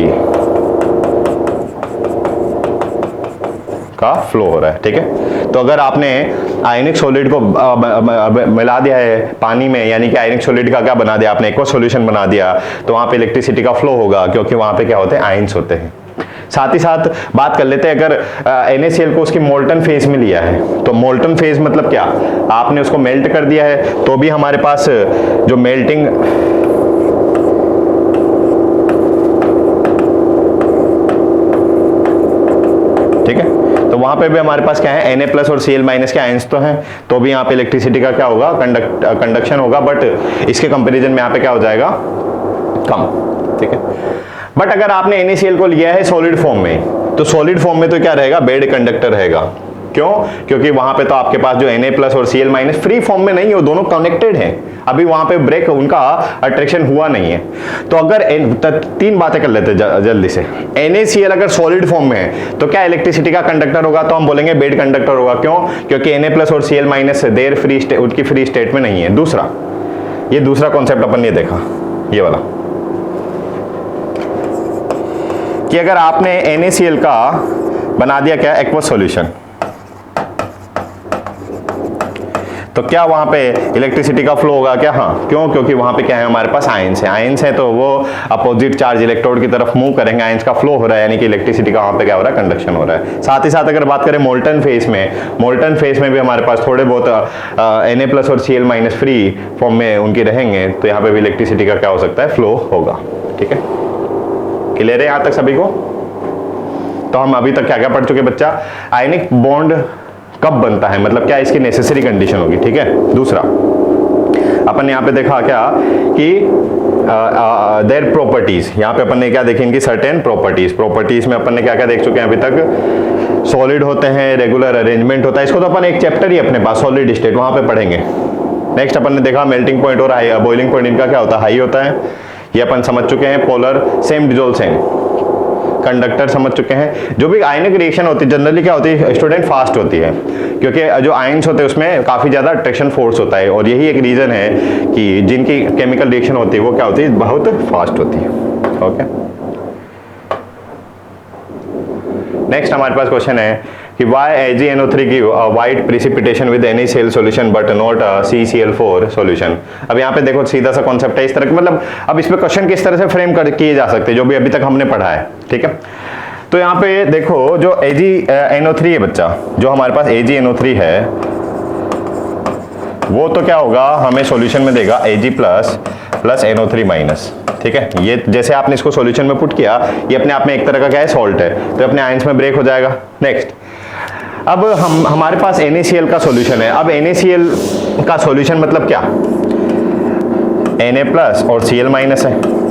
का फ्लो हो रहा है, ठीक है। तो अगर आपने आयनिक सॉलिड को मिला दिया है पानी में, यानी कि आयनिक सॉलिड का क्या बना दिया आपने, एक्वस सॉल्यूशन बना दिया, तो वहां पे इलेक्ट्रिसिटी का फ्लो होगा, क्योंकि वहां पे क्या होते हैं, आयंस होते हैं। साथ ही साथ बात कर लेते हैं, अगर NaCl को उसकी मोल्टन फेज में लिया है, तो मोल्टन फेज मतलब क्या, आपने उसको मेल्ट कर दिया है, तो भी हमारे पास जो मेल्टिंग ठीक है, तो वहां पे भी हमारे पास क्या है, Na+ और Cl- के आयंस तो हैं, तो भी यहाँ पे इलेक्ट्रिसिटी का क्या होगा, कंडक्शन होगा, बट इसके कंपैरिजन में यहाँ पे क्या हो जाएगा, कम, ठीक है। बट अगर आपने NaCl को लिया है सॉलिड फॉर्म में, तो सॉलिड फॉर्म में तो क्या रहेगा, बेड कंडक्टर रहेगा, क्यों, क्योंकि वहां पे तो आपके पास जो Na+ और Cl- फ्री फॉर्म में नहीं है, वो दोनों कनेक्टेड हैं, अभी वहां पे ब्रेक उनका अट्रैक्शन हुआ नहीं है। तो अगर 3 बातें कर लेते हैं जल्दी से। NaCl अगर सॉलिड फॉर्म में है तो क्या इलेक्ट्रिसिटी का कंडक्टर होगा, तो हम बोलेंगे बेड कंडक्टर होगा, क्यों, क्योंकि Na+ और Cl- देर फ्री उनकी फ्री स्टेट में नहीं है। दूसरा, ये दूसरा कॉन्सेप्ट अपन ने देखा, ये वाला, कि अगर आपने NaCl का बना दिया क्या, एक्वस सॉल्यूशन, तो क्या वहां पे इलेक्ट्रिसिटी का फ्लो होगा क्या, हाँ, क्यों, क्योंकि वहां पे क्या है, हमारे पास आयंस है, आयंस है तो वो अपोजिट चार्ज इलेक्ट्रोड की तरफ मूव करेंगे, आयंस का फ्लो हो रहा है, यानी कि इलेक्ट्रिसिटी का वहां पे क्या हो रहा है, कंडक्शन हो रहा है। साथ ही साथ अगर बात करें मोल्टन फेज में, मोल्टन फेज में भी हमारे पास थोड़े बहुत Na+ और Cl- फ्री फॉर्म में उनके रहेंगे, तो यहाँ पे भी इलेक्ट्रिसिटी का क्या हो सकता है, फ्लो होगा, ठीक है। क्लियर है यहां तक सभी को? तो हम अभी तक क्या क्या पढ़ चुके बच्चा, आयनिक बॉन्ड कब बनता है, मतलब क्या इसकी नेसेसरी कंडीशन होगी, ठीक है। दूसरा अपन यहाँ पे देखा क्या कि देयर प्रॉपर्टीज, यहाँ पे अपन ने क्या देखी, इनकी सर्टेन प्रॉपर्टीज में अपन ने क्या क्या देख चुके हैं अभी तक, सॉलिड होते हैं, रेगुलर अरेंजमेंट होता है, इसको तो अपन एक चैप्टर ही अपने पास सॉलिड स्टेट वहां पे पढ़ेंगे। नेक्स्ट अपन ने देखा मेल्टिंग पॉइंट और बॉइलिंग पॉइंट, इनका क्या होता है, हाई होता है, ये अपन समझ चुके हैं। Polar same dissolve same, conductor समझ चुके हैं। जो भी आयनिक रिएक्शन होती है जनरली क्या होती है स्टूडेंट, फास्ट होती है, क्योंकि जो आयंस होते हैं उसमें काफी ज्यादा अट्रैक्शन फोर्स होता है, और यही एक रीजन है कि जिनकी केमिकल रिएक्शन होती है वो क्या होती है, बहुत फास्ट होती है। ओके, नेक्स्ट हमारे पास क्वेश्चन है कि why AgNO3 give a white precipitation with NaCl solution but not a CCl4 solution। अब यहाँ पे देखो सीधा सा कॉन्सेप्ट है इस तरह का, मतलब अब इस पे क्वेश्चन किस तरह से फ्रेम किए जा सकते हैं, जो भी अभी तक हमने पढ़ा है, ठीक है। तो यहाँ पे देखो जो AgNO3 है बच्चा, जो हमारे पास AgNO3 है वो तो क्या होगा, हमें सॉल्यूशन में देगा Ag प्लस NO3 माइनस। ठीक है, ये जैसे आपने इसको सॉल्यूशन में पुट किया, ये अपने आप में एक तरह का क्या है, सॉल्ट है, तो अपने आयंस में ब्रेक हो जाएगा। नेक्स्ट, अब हमारे पास NaCl का सॉल्यूशन है। अब NaCl का सॉल्यूशन मतलब क्या, Na प्लस और Cl माइनस है।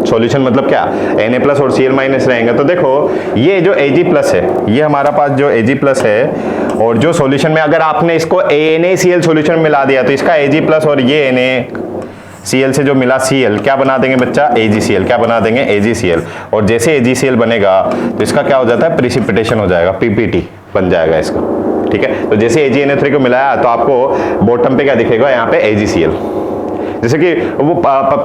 सॉल्यूशन मतलब क्या, Na प्लस और Cl माइनस रहेंगे। तो देखो ये जो Ag प्लस है, ये हमारा पास जो Ag प्लस है, और जो सॉल्यूशन में अगर आपने इसको NaCl सॉल्यूशन में मिला दिया तो इसका Ag प्लस और ये NaCl से जो मिला Cl क्या बना देंगे बच्चा, AgCl। क्या बना देंगे, AgCl। और जैसे AgCl बनेगा तो इसका क्या हो जाता है, प्रिसिपिटेशन हो जाएगा, PPT बन जाएगा इसका। ठीक है, तो जैसे AgNO3 को मिलाया तो आपको बॉटम पे क्या दिखेगा, यहाँ पे AgCl। जैसे कि वो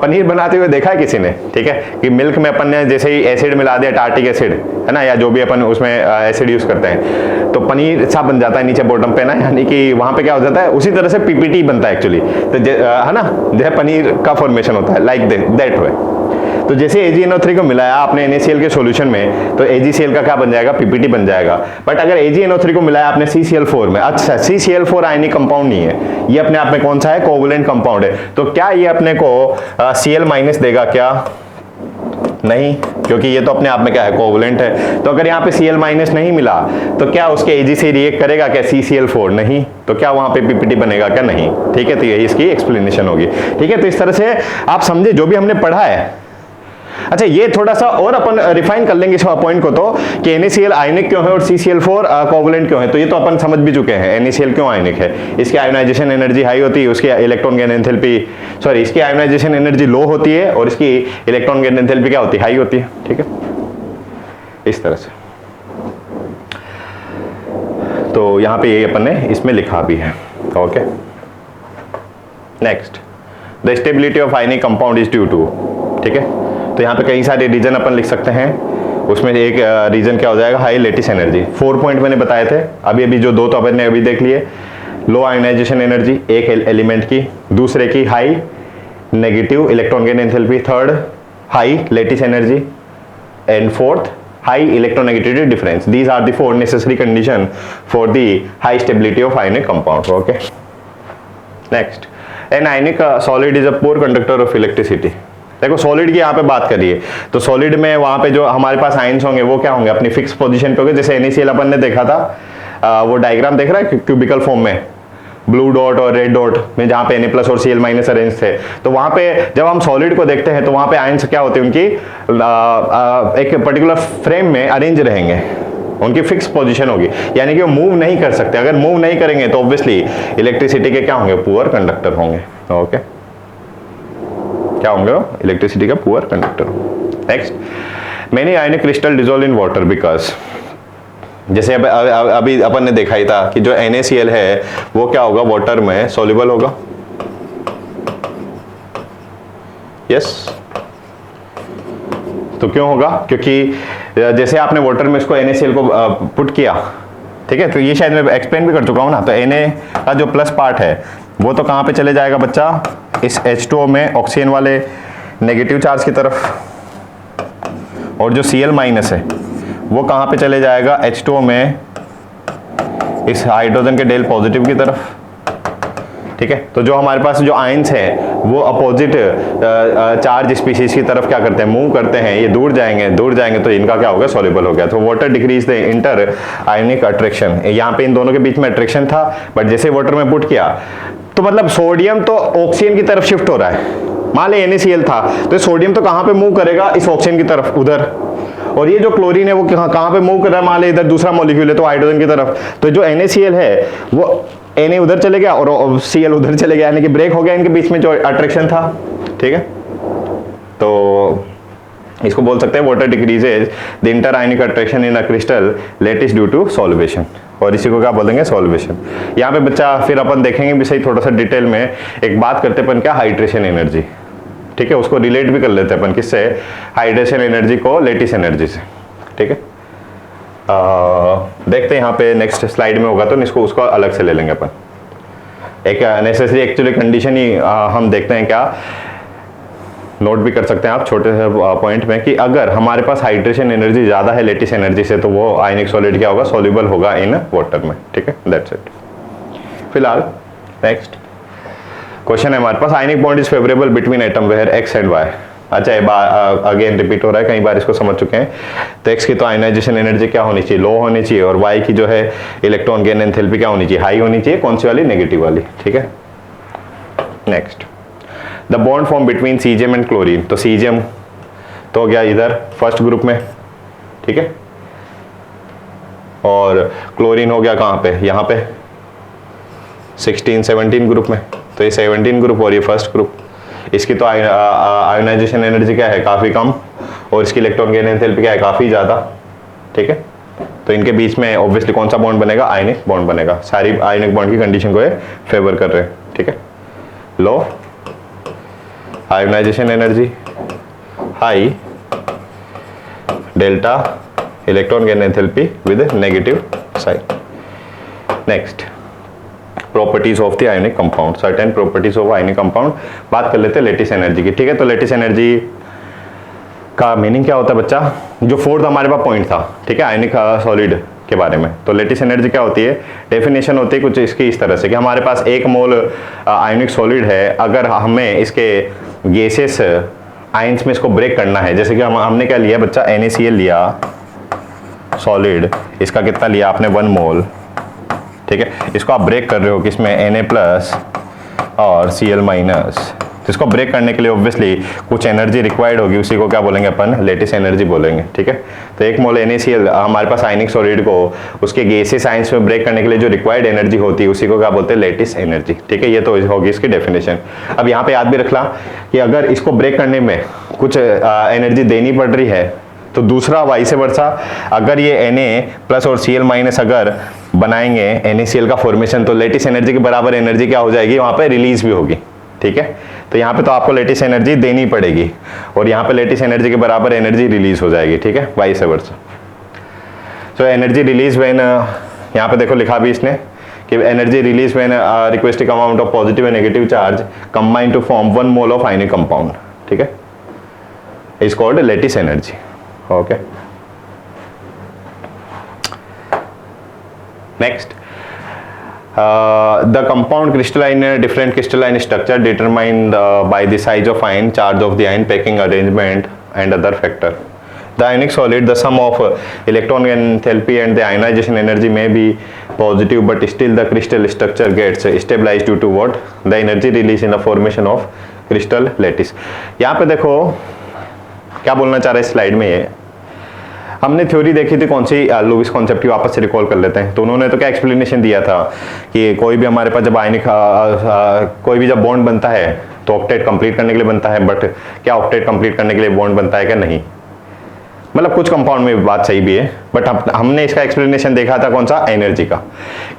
पनीर बनाते हुए देखा है किसी ने, ठीक है, कि मिल्क में अपन ने जैसे ही एसिड मिला दिया, टार्टिक एसिड है ना, या जो भी अपन उसमें एसिड यूज करते हैं, तो पनीर सा बन जाता है नीचे बॉटम पे ना, यानी कि वहां पे क्या हो जाता है, उसी तरह से PPT बनता है एक्चुअली। तो है ना, जैसे पनीर का फॉर्मेशन होता है, लाइक दैट वे। तो जैसे AgNO3 को मिलाया आपने NaCl के सॉल्यूशन में, तो AgCl का क्या बन जाएगा, PPT बन जाएगा। बट अगर AgNO3 को मिलाया आपने CCl4 में, अच्छा CCl4 आयनिक कंपाउंड नहीं है, ये अपने आप में कौन सा है, कोवलेंट कंपाउंड है। तो क्या ये अपने को Cl माइनस देगा क्या, नहीं, क्योंकि ये तो अपने आप में क्या है, कोवलेंट है। तो अगर यहाँ पे Cl माइनस नहीं मिला तो क्या उसके Ag से रिएक्ट करेगा क्या, CCl4 नहीं, तो क्या वहां पे PPT बनेगा क्या, नहीं। ठीक है, तो यही इसकी एक्सप्लेनेशन होगी। ठीक है, तो इस तरह से आप समझे जो भी हमने पढ़ा है। अच्छा, ये थोड़ा सा और अपन रिफाइन कर लेंगे इस पॉइंट को, तो कि NaCl आयनिक क्यों है और CCl4 कोवलेंट क्यों है। तो ये तो अपन समझ भी चुके हैं, NaCl क्यों आयनिक है, इसकी आयोनाइजेशन एनर्जी हाई होती है, उसकी इलेक्ट्रॉन गेन एंथैल्पी, सॉरी, इसकी आयोनाइजेशन एनर्जी लो होती है और इसकी इलेक्ट्रॉन गेन एंथैल्पी क्या होती है, हाई होती है। ठीक है, इस तरह से। तो यहाँ पे ये अपन ने इसमें लिखा भी है। Okay, next, the stability of ionic compound is due to. ठीक है, तो यहाँ पे कई सारे रीजन अपन लिख सकते हैं, उसमें एक रीजन क्या हो जाएगा, हाई लेटिस एनर्जी। 4 पॉइंट मैंने बताए थे, अभी जो दो तो अपन ने अभी देख लिए, लो आयोनाइजेशन एनर्जी एक एलिमेंट की, दूसरे की high negative electron gain enthalpy, third high lattice energy, and fourth high electronegativity difference. These are the 4 necessary condition for the high stability of ionic compound. Okay, next, an ionic solid is a poor conductor of electricity. देखो solid की यहाँ पे बात करिए, तो solid में वहां पे जो हमारे पास आयंस होंगे वो क्या होंगे, अपनी फिक्स पोजीशन पे होंगे। जैसे NaCl अपन ने देखा था, वो डायग्राम देख रहा है क्यूबिकल फॉर्म में, ब्लू डॉट और रेड डॉट में, जहाँ पे Na प्लस और Cl माइनस अरेंज थे। तो वहां पे जब हम सॉलिड को देखते हैं तो वहां पे आयंस क्या होते हैं, उनकी एक पर्टिकुलर फ्रेम में अरेंज रहेंगे, उनकी फिक्स पोजीशन होगी, यानी कि वो मूव नहीं कर सकते। अगर मूव नहीं करेंगे तो ऑब्वियसली इलेक्ट्रिसिटी के क्या होंगे, पुअर कंडक्टर होंगे। ओके, क्या होंगे, इलेक्ट्रिसिटी का poor conductor. Next, many ionic crystal dissolve in water because, जैसे अभी अपन ने देखा ही था कि जो NaCl है वो क्या होगा, वाटर में सॉल्युबल होगा। यस, तो क्यों होगा, क्योंकि जैसे आपने वाटर में इसको NaCl को पुट किया, ठीक है, तो ये शायद मैं एक्सप्लेन भी कर चुका हूं ना। तो Na का जो प्लस पार्ट है वो तो कहां पे चले जाएगा बच्चा, इस H2O में ऑक्सीजन वाले नेगेटिव चार्ज की तरफ, और जो Cl माइनस है वो कहां पे चले जाएगा, H2O में इस हाइड्रोजन के डेल पॉजिटिव की तरफ। ठीक है, तो जो हमारे पास जो आयंस है वो अपोजिट चार्ज स्पीशीज की तरफ क्या करते हैं, मूव करते हैं, ये दूर जाएंगे तो इनका क्या होगा, सॉल्युबल हो गया। तो water decrease the inter ionic attraction, यहाँ पे इन दोनों के बीच में अट्रैक्शन था, बट जैसे वाटर में पुट किया तो मतलब सोडियम तो ऑक्सीजन की तरफ शिफ्ट हो रहा है। मान ली NaCl था तो सोडियम तो कहां पे मूव करेगा, इस ऑक्सीजन की तरफ, उधर, और ये जो क्लोरीन है वो कहां पे मूव कर रहा है, मान ली इधर दूसरा मॉलिक्यूल है तो हाइड्रोजन की तरफ। तो जो NaCl है वो Na उधर चले गया और Cl उधर चले गया, यानी कि ब्रेक हो गया इनके बीच में जो अट्रैक्शन था। ठीक है, तो इसको बोल सकते हैं water decreases the inter ionic attraction in a crystal lattice due to solvation, और इसी को क्या बोलेंगे, सॉल्वेशन। यहाँ पे बच्चा फिर अपन देखेंगे भी सही थोड़ा सा डिटेल में, एक बात करते अपन क्या, हाइड्रेशन एनर्जी। ठीक है, उसको रिलेट भी कर लेते हैं अपन किससे, हाइड्रेशन एनर्जी को लेटिस एनर्जी से। ठीक है, देखते हैं यहाँ पे नेक्स्ट स्लाइड में होगा तो इसको उसको अलग से ले लेंगे अपन। एक नेसेसरी एक्चुअली कंडीशन ही हम देखते हैं क्या, नोट भी कर सकते हैं आप छोटे से पॉइंट में कि अगर हमारे पास हाइड्रेशन एनर्जी ज़्यादा है लेटिस एनर्जी से तो वो आयनिक सॉलिड क्या होगा, सॉल्युबल होगा इन वाटर में। ठीक है, दैट्स इट। फिलहाल नेक्स्ट क्वेश्चन है हमारे पास, ionic bond is favourable between atom where X and Y. अच्छा, अगेन रिपीट हो रहा है, कई बार इसको समझ चुके हैं। तो एक्स की तो आयनाइजेशन एनर्जी क्या होनी चाहिए, लो होनी चाहिए, और वाई की जो है इलेक्ट्रॉन गेन एंथैल्पी क्या होनी चाहिए, हाई होनी चाहिए। कौन सी वाली, नेगेटिव वाली। ठीक है, next the bond form between caesium and chlorine. तो सीजियम तो हो गया इधर फर्स्ट ग्रुप में, ठीक है, और क्लोरीन हो गया कहाँ पे, यहाँ पे 16-17 ग्रुप में। तो ये 17 ग्रुप और ये फर्स्ट ग्रुप। इसकी तो आयोनाइजेशन एनर्जी क्या है, काफ़ी कम, और इसकी इलेक्ट्रॉन गेन एंथैल्पी क्या है, काफ़ी ज़्यादा। ठीक है, तो इनके बीच में ऑब्वियसली कौन सा बॉन्ड बनेगा, आयनिक बॉन्ड बनेगा। सारी आयनिक बॉन्ड की कंडीशन को ये फेवर कर रहे हैं। ठीक है, low ionisation energy, high delta electron gain enthalpy with negative sign. Next properties of the ionic compound, certain properties of ionic compound. बात कर लेते हैं लेटिस एनर्जी की। ठीक है, तो लेटिस एनर्जी का मीनिंग क्या होता है बच्चा, जो फोर्थ हमारे पास पॉइंट था, ठीक है, आयनिक सॉलिड के बारे में। तो लेटिस एनर्जी क्या होती है, डेफिनेशन होती है कुछ इसकी इस तरह से कि हमारे पास 1 मोल आयनिक सॉलिड है, अगर हमें इसके गैसेस आयंस में इसको ब्रेक करना है, जैसे कि हमने क्या लिया बच्चा, NaCl लिया सॉलिड, इसका कितना लिया आपने 1 मोल। ठीक है, इसको आप ब्रेक कर रहे हो किसमें, Na+ और Cl-। इसको ब्रेक करने के लिए ऑब्वियसली कुछ एनर्जी रिक्वायर्ड होगी, उसी को क्या बोलेंगे अपन, लेटिस एनर्जी बोलेंगे। ठीक है, तो 1 मोल NaCl हमारे पास आयनिक सॉलिड को उसके गैसेस आयंस में ब्रेक करने के लिए जो रिक्वायर्ड एनर्जी होती है उसी को क्या बोलते हैं, लेटिस एनर्जी। ठीक है, ये तो होगी इसकी डेफिनेशन। अब यहाँ पे याद भी रखना कि अगर इसको ब्रेक करने में कुछ एनर्जी देनी पड़ रही है तो दूसरा वाइस वर्सा, अगर ये Na+ और Cl- अगर बनाएंगे NaCl का फॉर्मेशन, तो लेटिस एनर्जी के बराबर एनर्जी क्या हो जाएगी, वहाँ पे रिलीज भी होगी। ठीक है, तो यहाँ पे तो आपको लेटिस एनर्जी देनी पड़ेगी और यहाँ पे लेटिस एनर्जी के बराबर एनर्जी रिलीज हो जाएगी। ठीक है, vice versa. So energy release when, यहाँ पे देखो लिखा भी इसने कि energy release when requesting amount of positive and negative charge combine to form 1 mole of ionic compound. ठीक है, is called lattice energy. Okay, next the compound crystalline different crystalline structure determined by the size of ion, charge of the ion, packing arrangement and other factor. The ionic solid, the sum of electron enthalpy and the ionization energy may be positive, but still the crystal structure gets stabilized due to what, the energy released in the formation of crystal lattice. यहाँ पे देखो क्या बोलना चाह रहे हैं slide में, ये हमने थ्योरी देखी थी कौन सी, लुईस कॉन्सेप्ट की, वापस से रिकॉल कर लेते हैं। तो उन्होंने तो क्या एक्सप्लेनेशन दिया था कि कोई भी हमारे पास जब आयनिक कोई भी जब बॉन्ड बनता है तो ऑक्टेट कंप्लीट करने के लिए बनता है, बट क्या ऑक्टेट कंप्लीट करने के लिए बॉन्ड बनता है क्या, नहीं। मतलब कुछ कंपाउंड में बात सही भी है, बट हमने इसका एक्सप्लेनेशन देखा था कौन सा, एनर्जी का,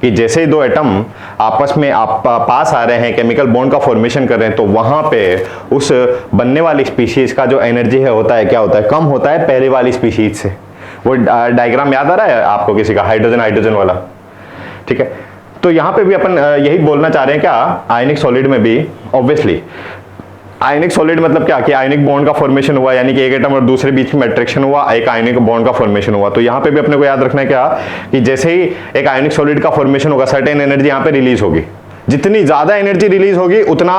कि जैसे ही 2 एटम आपस में पास आ रहे हैं, केमिकल बॉन्ड का फॉर्मेशन कर रहे हैं, तो वहां पे उस बनने वाली स्पीशीज का जो एनर्जी है होता है क्या होता है, कम होता है पहले वाली स्पीशीज से। वो डायग्राम याद आ रहा है आपको किसी का, हाइड्रोजन हाइड्रोजन वाला। ठीक है, तो यहाँ पे भी अपन यही बोलना चाह रहे हैं क्या, आयनिक सॉलिड में भी ऑब्वियसली आयनिक सॉलिड मतलब क्या कि आयनिक बॉन्ड का फॉर्मेशन हुआ, यानी कि एक एटम और दूसरे बीच में अट्रैक्शन हुआ, एक आयनिक बॉन्ड का फॉर्मेशन हुआ। तो यहाँ पे भी अपने को याद रखना है क्या कि जैसे ही एक आयनिक सॉलिड का फॉर्मेशन होगा, सर्टेन एनर्जी यहाँ पे रिलीज होगी। जितनी ज्यादा एनर्जी रिलीज होगी उतना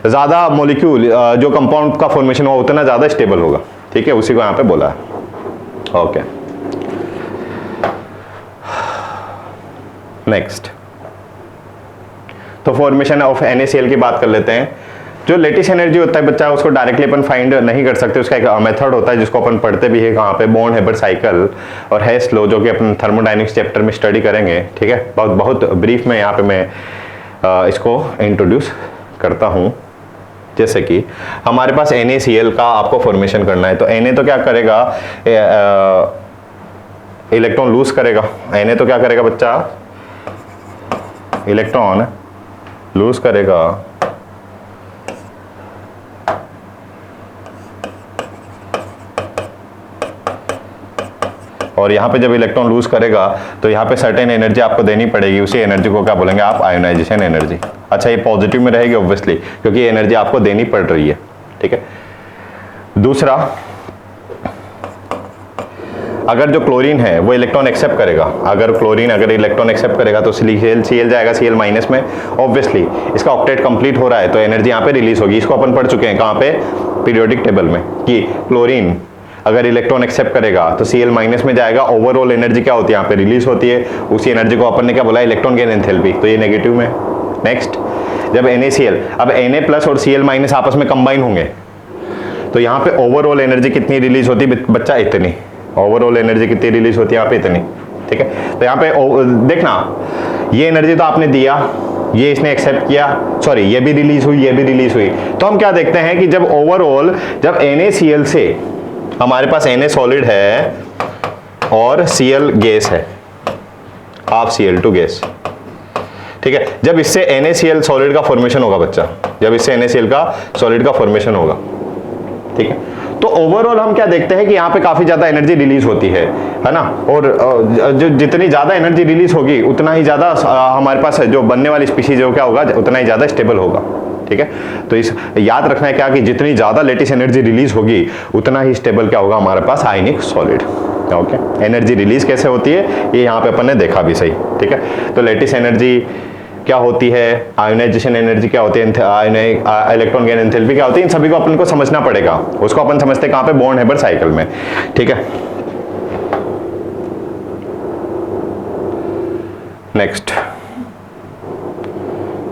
ज्यादा मॉलिक्यूल जो कंपाउंड का फॉर्मेशन हुआ उतना ज्यादा स्टेबल होगा। ठीक है, उसी को यहाँ पे बोला है। ओके, नेक्स्ट तो फॉर्मेशन ऑफ NaCl की बात कर लेते हैं। जो लेटिस एनर्जी होता है बच्चा, उसको डायरेक्टली अपन फाइंड नहीं कर सकते, उसका एक मेथड होता है जिसको अपन पढ़ते भी है कहाँ पे, बॉन्ड हेबर साइकिल और हेस लॉ, जो कि अपन थर्मोडायनेमिक्स चैप्टर में स्टडी करेंगे। ठीक है, बहुत ब्रीफ में यहाँ पे मैं इसको इंट्रोड्यूस करता हूँ। जैसे कि हमारे पास NaCl का आपको फॉर्मेशन करना है, तो Na तो क्या करेगा, इलेक्ट्रॉन लूज करेगा। Na तो क्या करेगा बच्चा, इलेक्ट्रॉन लूज करेगा, और यहाँ पे जब इलेक्ट्रॉन लूज करेगा तो यहाँ पे सर्टेन एनर्जी आपको देनी पड़ेगी, उसी एनर्जी को क्या बोलेंगे आप, आयोनाइजेशन एनर्जी। अच्छा, ये पॉजिटिव में रहेगी ऑब्वियसली क्योंकि एनर्जी आपको देनी पड़ रही है। ठीक है, दूसरा, अगर जो क्लोरीन है वो इलेक्ट्रॉन एक्सेप्ट करेगा, अगर इलेक्ट्रॉन एक्सेप्ट करेगा तो Cl जाएगा Cl माइनस में, ऑब्वियसली इसका ऑक्टेट कंप्लीट हो रहा है तो एनर्जी यहाँ पे रिलीज होगी। इसको अपन पढ़ चुके हैं कहाँ पे, पीरियोडिक टेबल में, कि क्लोरीन अगर इलेक्ट्रॉन एक्सेप्ट करेगा तो Cl माइनस में जाएगा, ओवरऑल एनर्जी क्या होती है यहाँ पे रिलीज होती है, उसी एनर्जी को अपन ने क्या बोला, इलेक्ट्रॉन गेन एंथैल्पी, तो ये नेगेटिव में। नेक्स्ट, जब NaCl, अब Na प्लस और Cl माइनस आपस में कंबाइन होंगे तो यहाँ पे ओवरऑल एनर्जी कितनी रिलीज होती है बच्चा, इतनी। ओवरऑल एनर्जी कितनी रिलीज होती है यहाँ पे, इतनी। ठीक है, तो यहाँ पे देखना, ये एनर्जी तो आपने दिया, ये इसने एक्सेप्ट किया, सॉरी ये भी रिलीज हुई, ये भी रिलीज हुई, तो हम क्या देखते हैं कि जब ओवरऑल, जब NaCl से हमारे पास Na सॉलिड है और Cl गैस है, हाफ Cl2 गैस, ठीक है, जब इससे NaCl सॉलिड का फॉर्मेशन होगा बच्चा, जब इससे NaCl का सॉलिड का फॉर्मेशन होगा, ठीक है, तो ओवरऑल हम क्या देखते हैं कि यहाँ पे काफी ज्यादा एनर्जी रिलीज होती है ना, और जो जितनी ज्यादा एनर्जी रिलीज होगी उतना ही ज्यादा हमारे पास जो बनने वाली स्पीशीज है वो क्या होगा, उतना ही ज्यादा स्टेबल होगा। ठीक है, तो इस याद रखना है क्या कि जितनी ज्यादा लेटिस एनर्जी रिलीज होगी उतना ही स्टेबल क्या होगा हमारे पास, ionic solid. Okay, energy release कैसे होती है ये यहाँ पे अपन ने देखा भी सही। ठीक है, तो लेटिस एनर्जी क्या होती है, आयोनाइजेशन एनर्जी क्या होती है, इलेक्ट्रॉन गेन एंथैल्पी क्या होती है, इन सभी को अपन को समझना पड़ेगा। उसको अपन समझते हैं कहाँ पे, बॉर्न-हेबर साइकिल में। ठीक है, नेक्स्ट,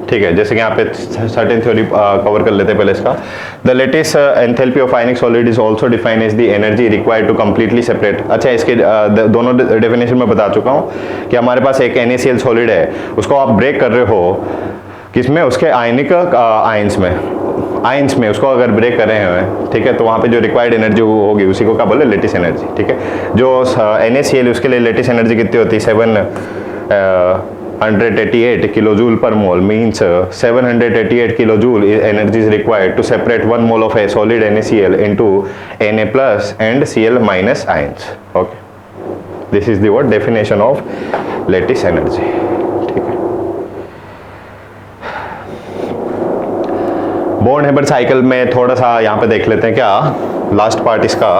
ठीक है, जैसे कि यहाँ पे सर्टेन थ्योरी कवर कर लेते हैं पहले इसका। The latest enthalpy of ionic solid is also defined as the energy required to completely separate. अच्छा, इसके दोनों डेफिनेशन में बता चुका हूँ कि हमारे पास एक NaCl सॉलिड है, उसको आप ब्रेक कर रहे हो किसमें, उसके आयनिक आयंस में उसको अगर ब्रेक कर रहे हैं, ठीक है, तो वहाँ पे जो रिक्वायर्ड एनर्जी होगी उसी को क्या बोले, लेटिस एनर्जी। ठीक है, जो NaCl उसके लिए लेटिस एनर्जी कितनी होती है, 788 kilojoule per mole, means 788 kilojoule energy is required to separate 1 mole of a solid NaCl into Na plus and Cl minus ions. Okay, this is the what definition of lattice energy. ठीक है, born-Haber cycle में थोड़ा सा यहाँ पे देख लेते हैं क्या, लास्ट पार्ट इसका,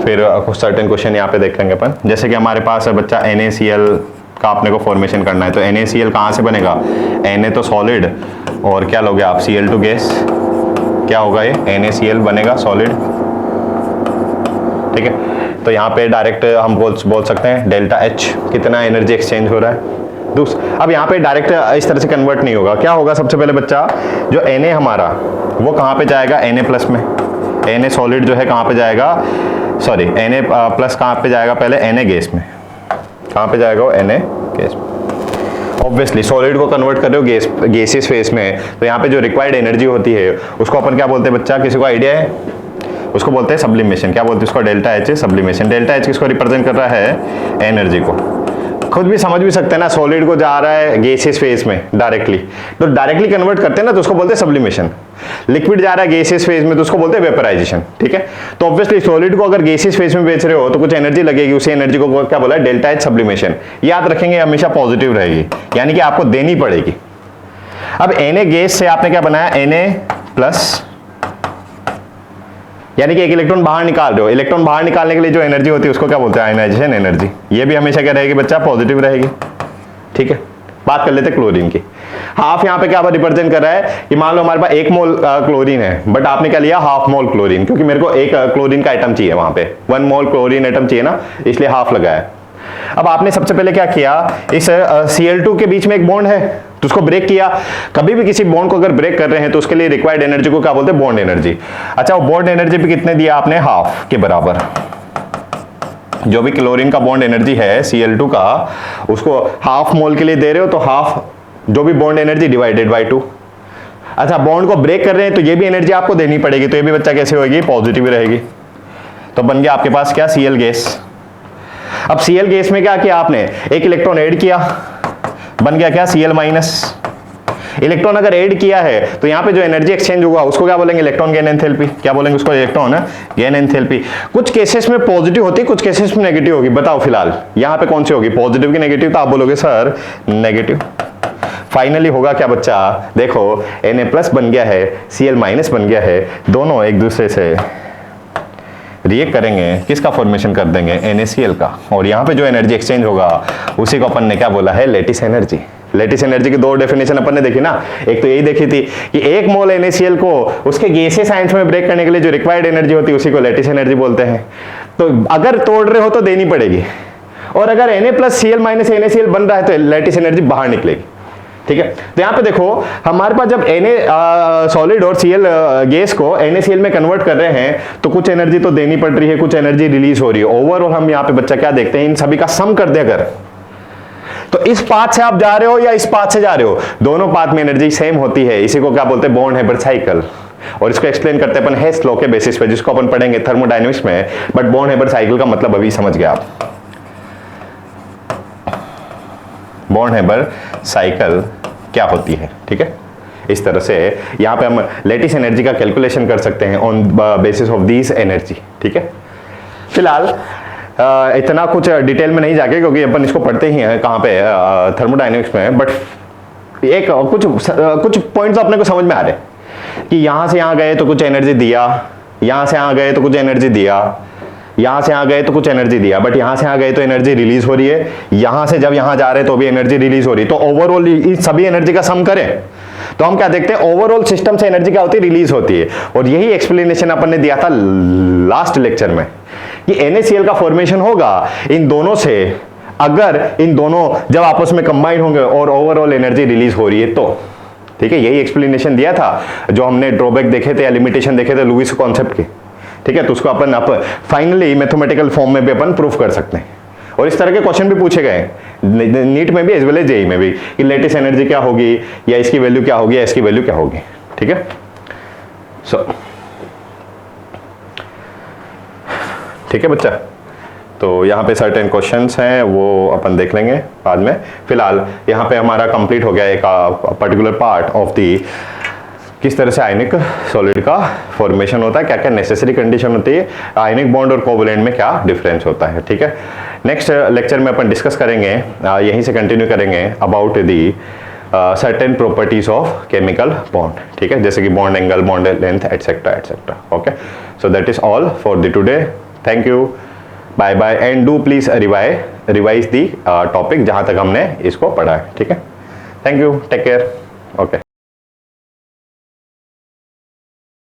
फिर कुछ सर्टेन क्वेश्चन यहाँ पे देखेंगे अपन। जैसे कि हमारे पास है बच्चा NaCl का अपने को फॉर्मेशन करना है, तो NaCl कहाँ से बनेगा, Na तो सॉलिड और क्या लोगे आप, Cl2 गैस, क्या होगा ये, NaCl बनेगा सॉलिड। ठीक है, तो यहाँ पे डायरेक्ट हम बोल सकते हैं डेल्टा H, कितना एनर्जी एक्सचेंज हो रहा है। अब यहाँ पे डायरेक्ट इस तरह से कन्वर्ट नहीं होगा, क्या होगा सबसे पहले बच्चा, जो Na हमारा वो कहाँ पे जाएगा, Na प्लस में, Na सॉलिड जो है कहाँ पे जाएगा, सॉरी Na प्लस कहाँ पे जाएगा, पहले Na गैस में, कहाँ पे जाएगा वो, Na गैस में। ऑब्वियसली सॉलिड को कन्वर्ट कर रहे हो गैसियस फेस में, तो यहाँ पे जो रिक्वायर्ड एनर्जी होती है उसको अपन क्या बोलते हैं बच्चा, किसी को आइडिया है, उसको बोलते हैं सब्लिमेशन। क्या बोलते हैं उसको, delta H sublimation. Delta H किसको रिप्रेजेंट कर रहा है, एनर्जी को। खुद भी समझ भी सकते हैं ना, सॉलिड को जा रहा है गैसियस फेज में डायरेक्टली, तो डायरेक्टली कन्वर्ट करते हैं ना, तो उसको बोलते हैं सब्लिमेशन। लिक्विड जा रहा है गैसियस फेज में तो उसको बोलते हैं वेपराइजेशन। ठीक है, तो ऑब्वियसली सॉलिड को अगर गैसियस फेज में बेच रहे हो तो कुछ एनर्जी लगेगी, उसी एनर्जी को क्या बोला है, डेल्टा H सब्लिमेशन। याद रखेंगे हमेशा पॉजिटिव रहेगी, यानी कि आपको देनी पड़ेगी। अब Na गैस से आपने क्या बनाया, Na प्लस, यानी कि एक इलेक्ट्रॉन बाहर निकाल रहे हो, इलेक्ट्रॉन बाहर निकालने के लिए जो एनर्जी होती है उसको क्या बोलते हैं, आयनाइजेशन एनर्जी। ये भी हमेशा क्या रहेगी बच्चा, पॉजिटिव रहेगी। ठीक है, बात कर लेते हैं क्लोरीन की। हाफ यहाँ पे क्या रिप्रेजेंट कर रहा है कि मान लो हमारे पास 1 मोल क्लोरीन है, बट आपने क्या लिया, हाफ मोल क्लोरीन, क्योंकि मेरे को एक क्लोरीन का आइटम चाहिए, वहां पे 1 मोल क्लोरीन आइटम चाहिए ना, इसलिए हाफ लगाया। अब आपने सबसे पहले क्या किया, इस Cl2 के बीच में एक बॉन्ड है तो उसको ब्रेक किया। कभी भी किसी बॉन्ड को अगर ब्रेक कर रहे हैं तो उसके लिए रिक्वायर्ड एनर्जी को क्या बोलते हैं, बॉन्ड एनर्जी। अच्छा, वो बॉन्ड एनर्जी भी कितने दिया आपने, हाफ के बराबर। जो भी क्लोरीन का बॉन्ड एनर्जी है Cl2 का, उसको हाफ मोल के लिए दे रहे हो तो हाफ जो भी बॉन्ड एनर्जी डिवाइडेड बाय 2। अच्छा, बॉन्ड को ब्रेक कर रहे हैं तो ये भी एनर्जी आपको देनी पड़ेगी, तो ये भी बच्चा कैसे होगी, पॉजिटिव रहेगी। तो बन गया आपके पास क्या, Cl गैस। अब Cl गैस में क्या किया आपने, एक इलेक्ट्रॉन ऐड किया, बन गया क्या, Cl माइनस। इलेक्ट्रॉन अगर ऐड किया है तो यहाँ पे जो एनर्जी एक्सचेंज हुआ उसको क्या बोलेंगे, इलेक्ट्रॉन गेन एंथैल्पी। क्या बोलेंगे उसको, इलेक्ट्रॉन गेन एंथैल्पी। कुछ केसेस में पॉजिटिव होती है, कुछ केसेस में नेगेटिव होगी। बताओ फिलहाल यहाँ पे कौन सी होगी, पॉजिटिव की नेगेटिव, तो आप बोलोगे सर नेगेटिव। फाइनली होगा क्या बच्चा, देखो Na+ बन गया है, Cl- बन गया है, दोनों एक दूसरे से रिएक्ट करेंगे, किसका फॉर्मेशन कर देंगे, NaCl का, और यहाँ पे जो एनर्जी एक्सचेंज होगा उसी को अपन ने क्या बोला है, लेटिस एनर्जी। लेटिस एनर्जी की दो डेफिनेशन अपन ने देखी ना, एक तो यही देखी थी कि एक मोल NaCl को उसके गैसीय साइंस में ब्रेक करने के लिए जो रिक्वायर्ड एनर्जी होती है उसी को लेटिस एनर्जी बोलते हैं। तो अगर तोड़ रहे हो तो देनी पड़ेगी, और अगर Na+Cl- NaCl बन रहा है तो लेटिस एनर्जी बाहर निकलेगी, ठीक है। तो यहाँ पे देखो हमारे पास जब Na सॉलिड और Cl गैस को NaCl में कन्वर्ट कर रहे हैं तो कुछ एनर्जी तो देनी पड़ रही है, कुछ एनर्जी रिलीज हो रही है। ओवरऑल हम यहाँ पे बच्चा क्या देखते हैं, इन सभी का सम कर दे अगर, तो इस पाथ से आप जा रहे हो या इस पाथ से जा रहे हो, दोनों पाथ में एनर्जी सेम होती है। इसी को क्या बोलते हैं, बॉन्ड हेबर साइकिल। और इसको एक्सप्लेन करते हैं अपन हेस्ट लॉ के बेसिस पे, जिसको अपन पढ़ेंगे थर्मोडायनेमिक्स में। बट बॉन्ड हेबर साइकिल का मतलब अभी समझ गया आप। बॉन्ड हेबर साइकिल क्या होती है, ठीक है। इस तरह से यहां पे हम लेटिस एनर्जी का कैलकुलेशन कर सकते हैं on basis of this energy, ठीक है। फिलहाल इतना कुछ डिटेल में नहीं जाके, क्योंकि अपन इसको पढ़ते ही हैं कहाँ पे, थर्मोडायनेमिक्स में। बट एक कुछ पॉइंट्स अपने को समझ में आ रहे कि यहां से यहां गए तो कुछ एनर्जी दिया, यहां से यहां गए तो कुछ एनर्जी दिया, यहां से यहां गए तो कुछ एनर्जी दिया, बट यहां से यहां गए तो एनर्जी रिलीज हो रही है, यहां से जब यहां जा रहे हैं तो भी एनर्जी रिलीज हो रही है। तो ओवरऑल इस सभी एनर्जी का सम करें तो हम क्या देखते हैं, ओवरऑल सिस्टम से एनर्जी क्या होती है, रिलीज होती है। और यही एक्सप्लेनेशन अपन ने दिया था लास्ट लेक्चर में कि NaCl का फॉर्मेशन होगा इन दोनों से, अगर इन दोनों जब आपस में कंबाइन होंगे और ओवरऑल एनर्जी रिलीज हो रही है तो, ठीक है। यही एक्सप्लेनेशन दिया था जो हमने ड्रॉबैक देखे थे या लिमिटेशन देखे थे लुईस कॉन्सेप्ट के, ठीक है। तो उसको अपन फाइनली मैथमेटिकल फॉर्म में भी अपन प्रूफ कर सकते हैं। और इस तरह के क्वेश्चन भी पूछे गए नीट में भी एज वेल एज जेईई में भी, कि लेटिस एनर्जी क्या होगी, या इसकी वैल्यू क्या होगी, या इसकी वैल्यू क्या होगी, ठीक है। सो ठीक है बच्चा, तो यहाँ पे सर्टेन क्वेश्चंस हैं वो अपन देख लेंगे बाद में। फिलहाल यहाँ पे हमारा कंप्लीट हो गया एक पर्टिकुलर पार्ट ऑफ दी, किस तरह से आयनिक सॉलिड का फॉर्मेशन होता है, क्या क्या नेसेसरी कंडीशन होती है, आयनिक बॉन्ड और कोवैलेंट में क्या डिफरेंस होता है, ठीक है। नेक्स्ट लेक्चर में अपन डिस्कस करेंगे, यहीं से कंटिन्यू करेंगे about the certain properties of chemical bond, ठीक है, जैसे कि bond angle, bond length, etcetera etcetera. Okay, so that is all for the today. Thank you, bye bye, and do please revise the topic जहां तक हमने इसको पढ़ा है, ठीक है। Thank you, take care, okay.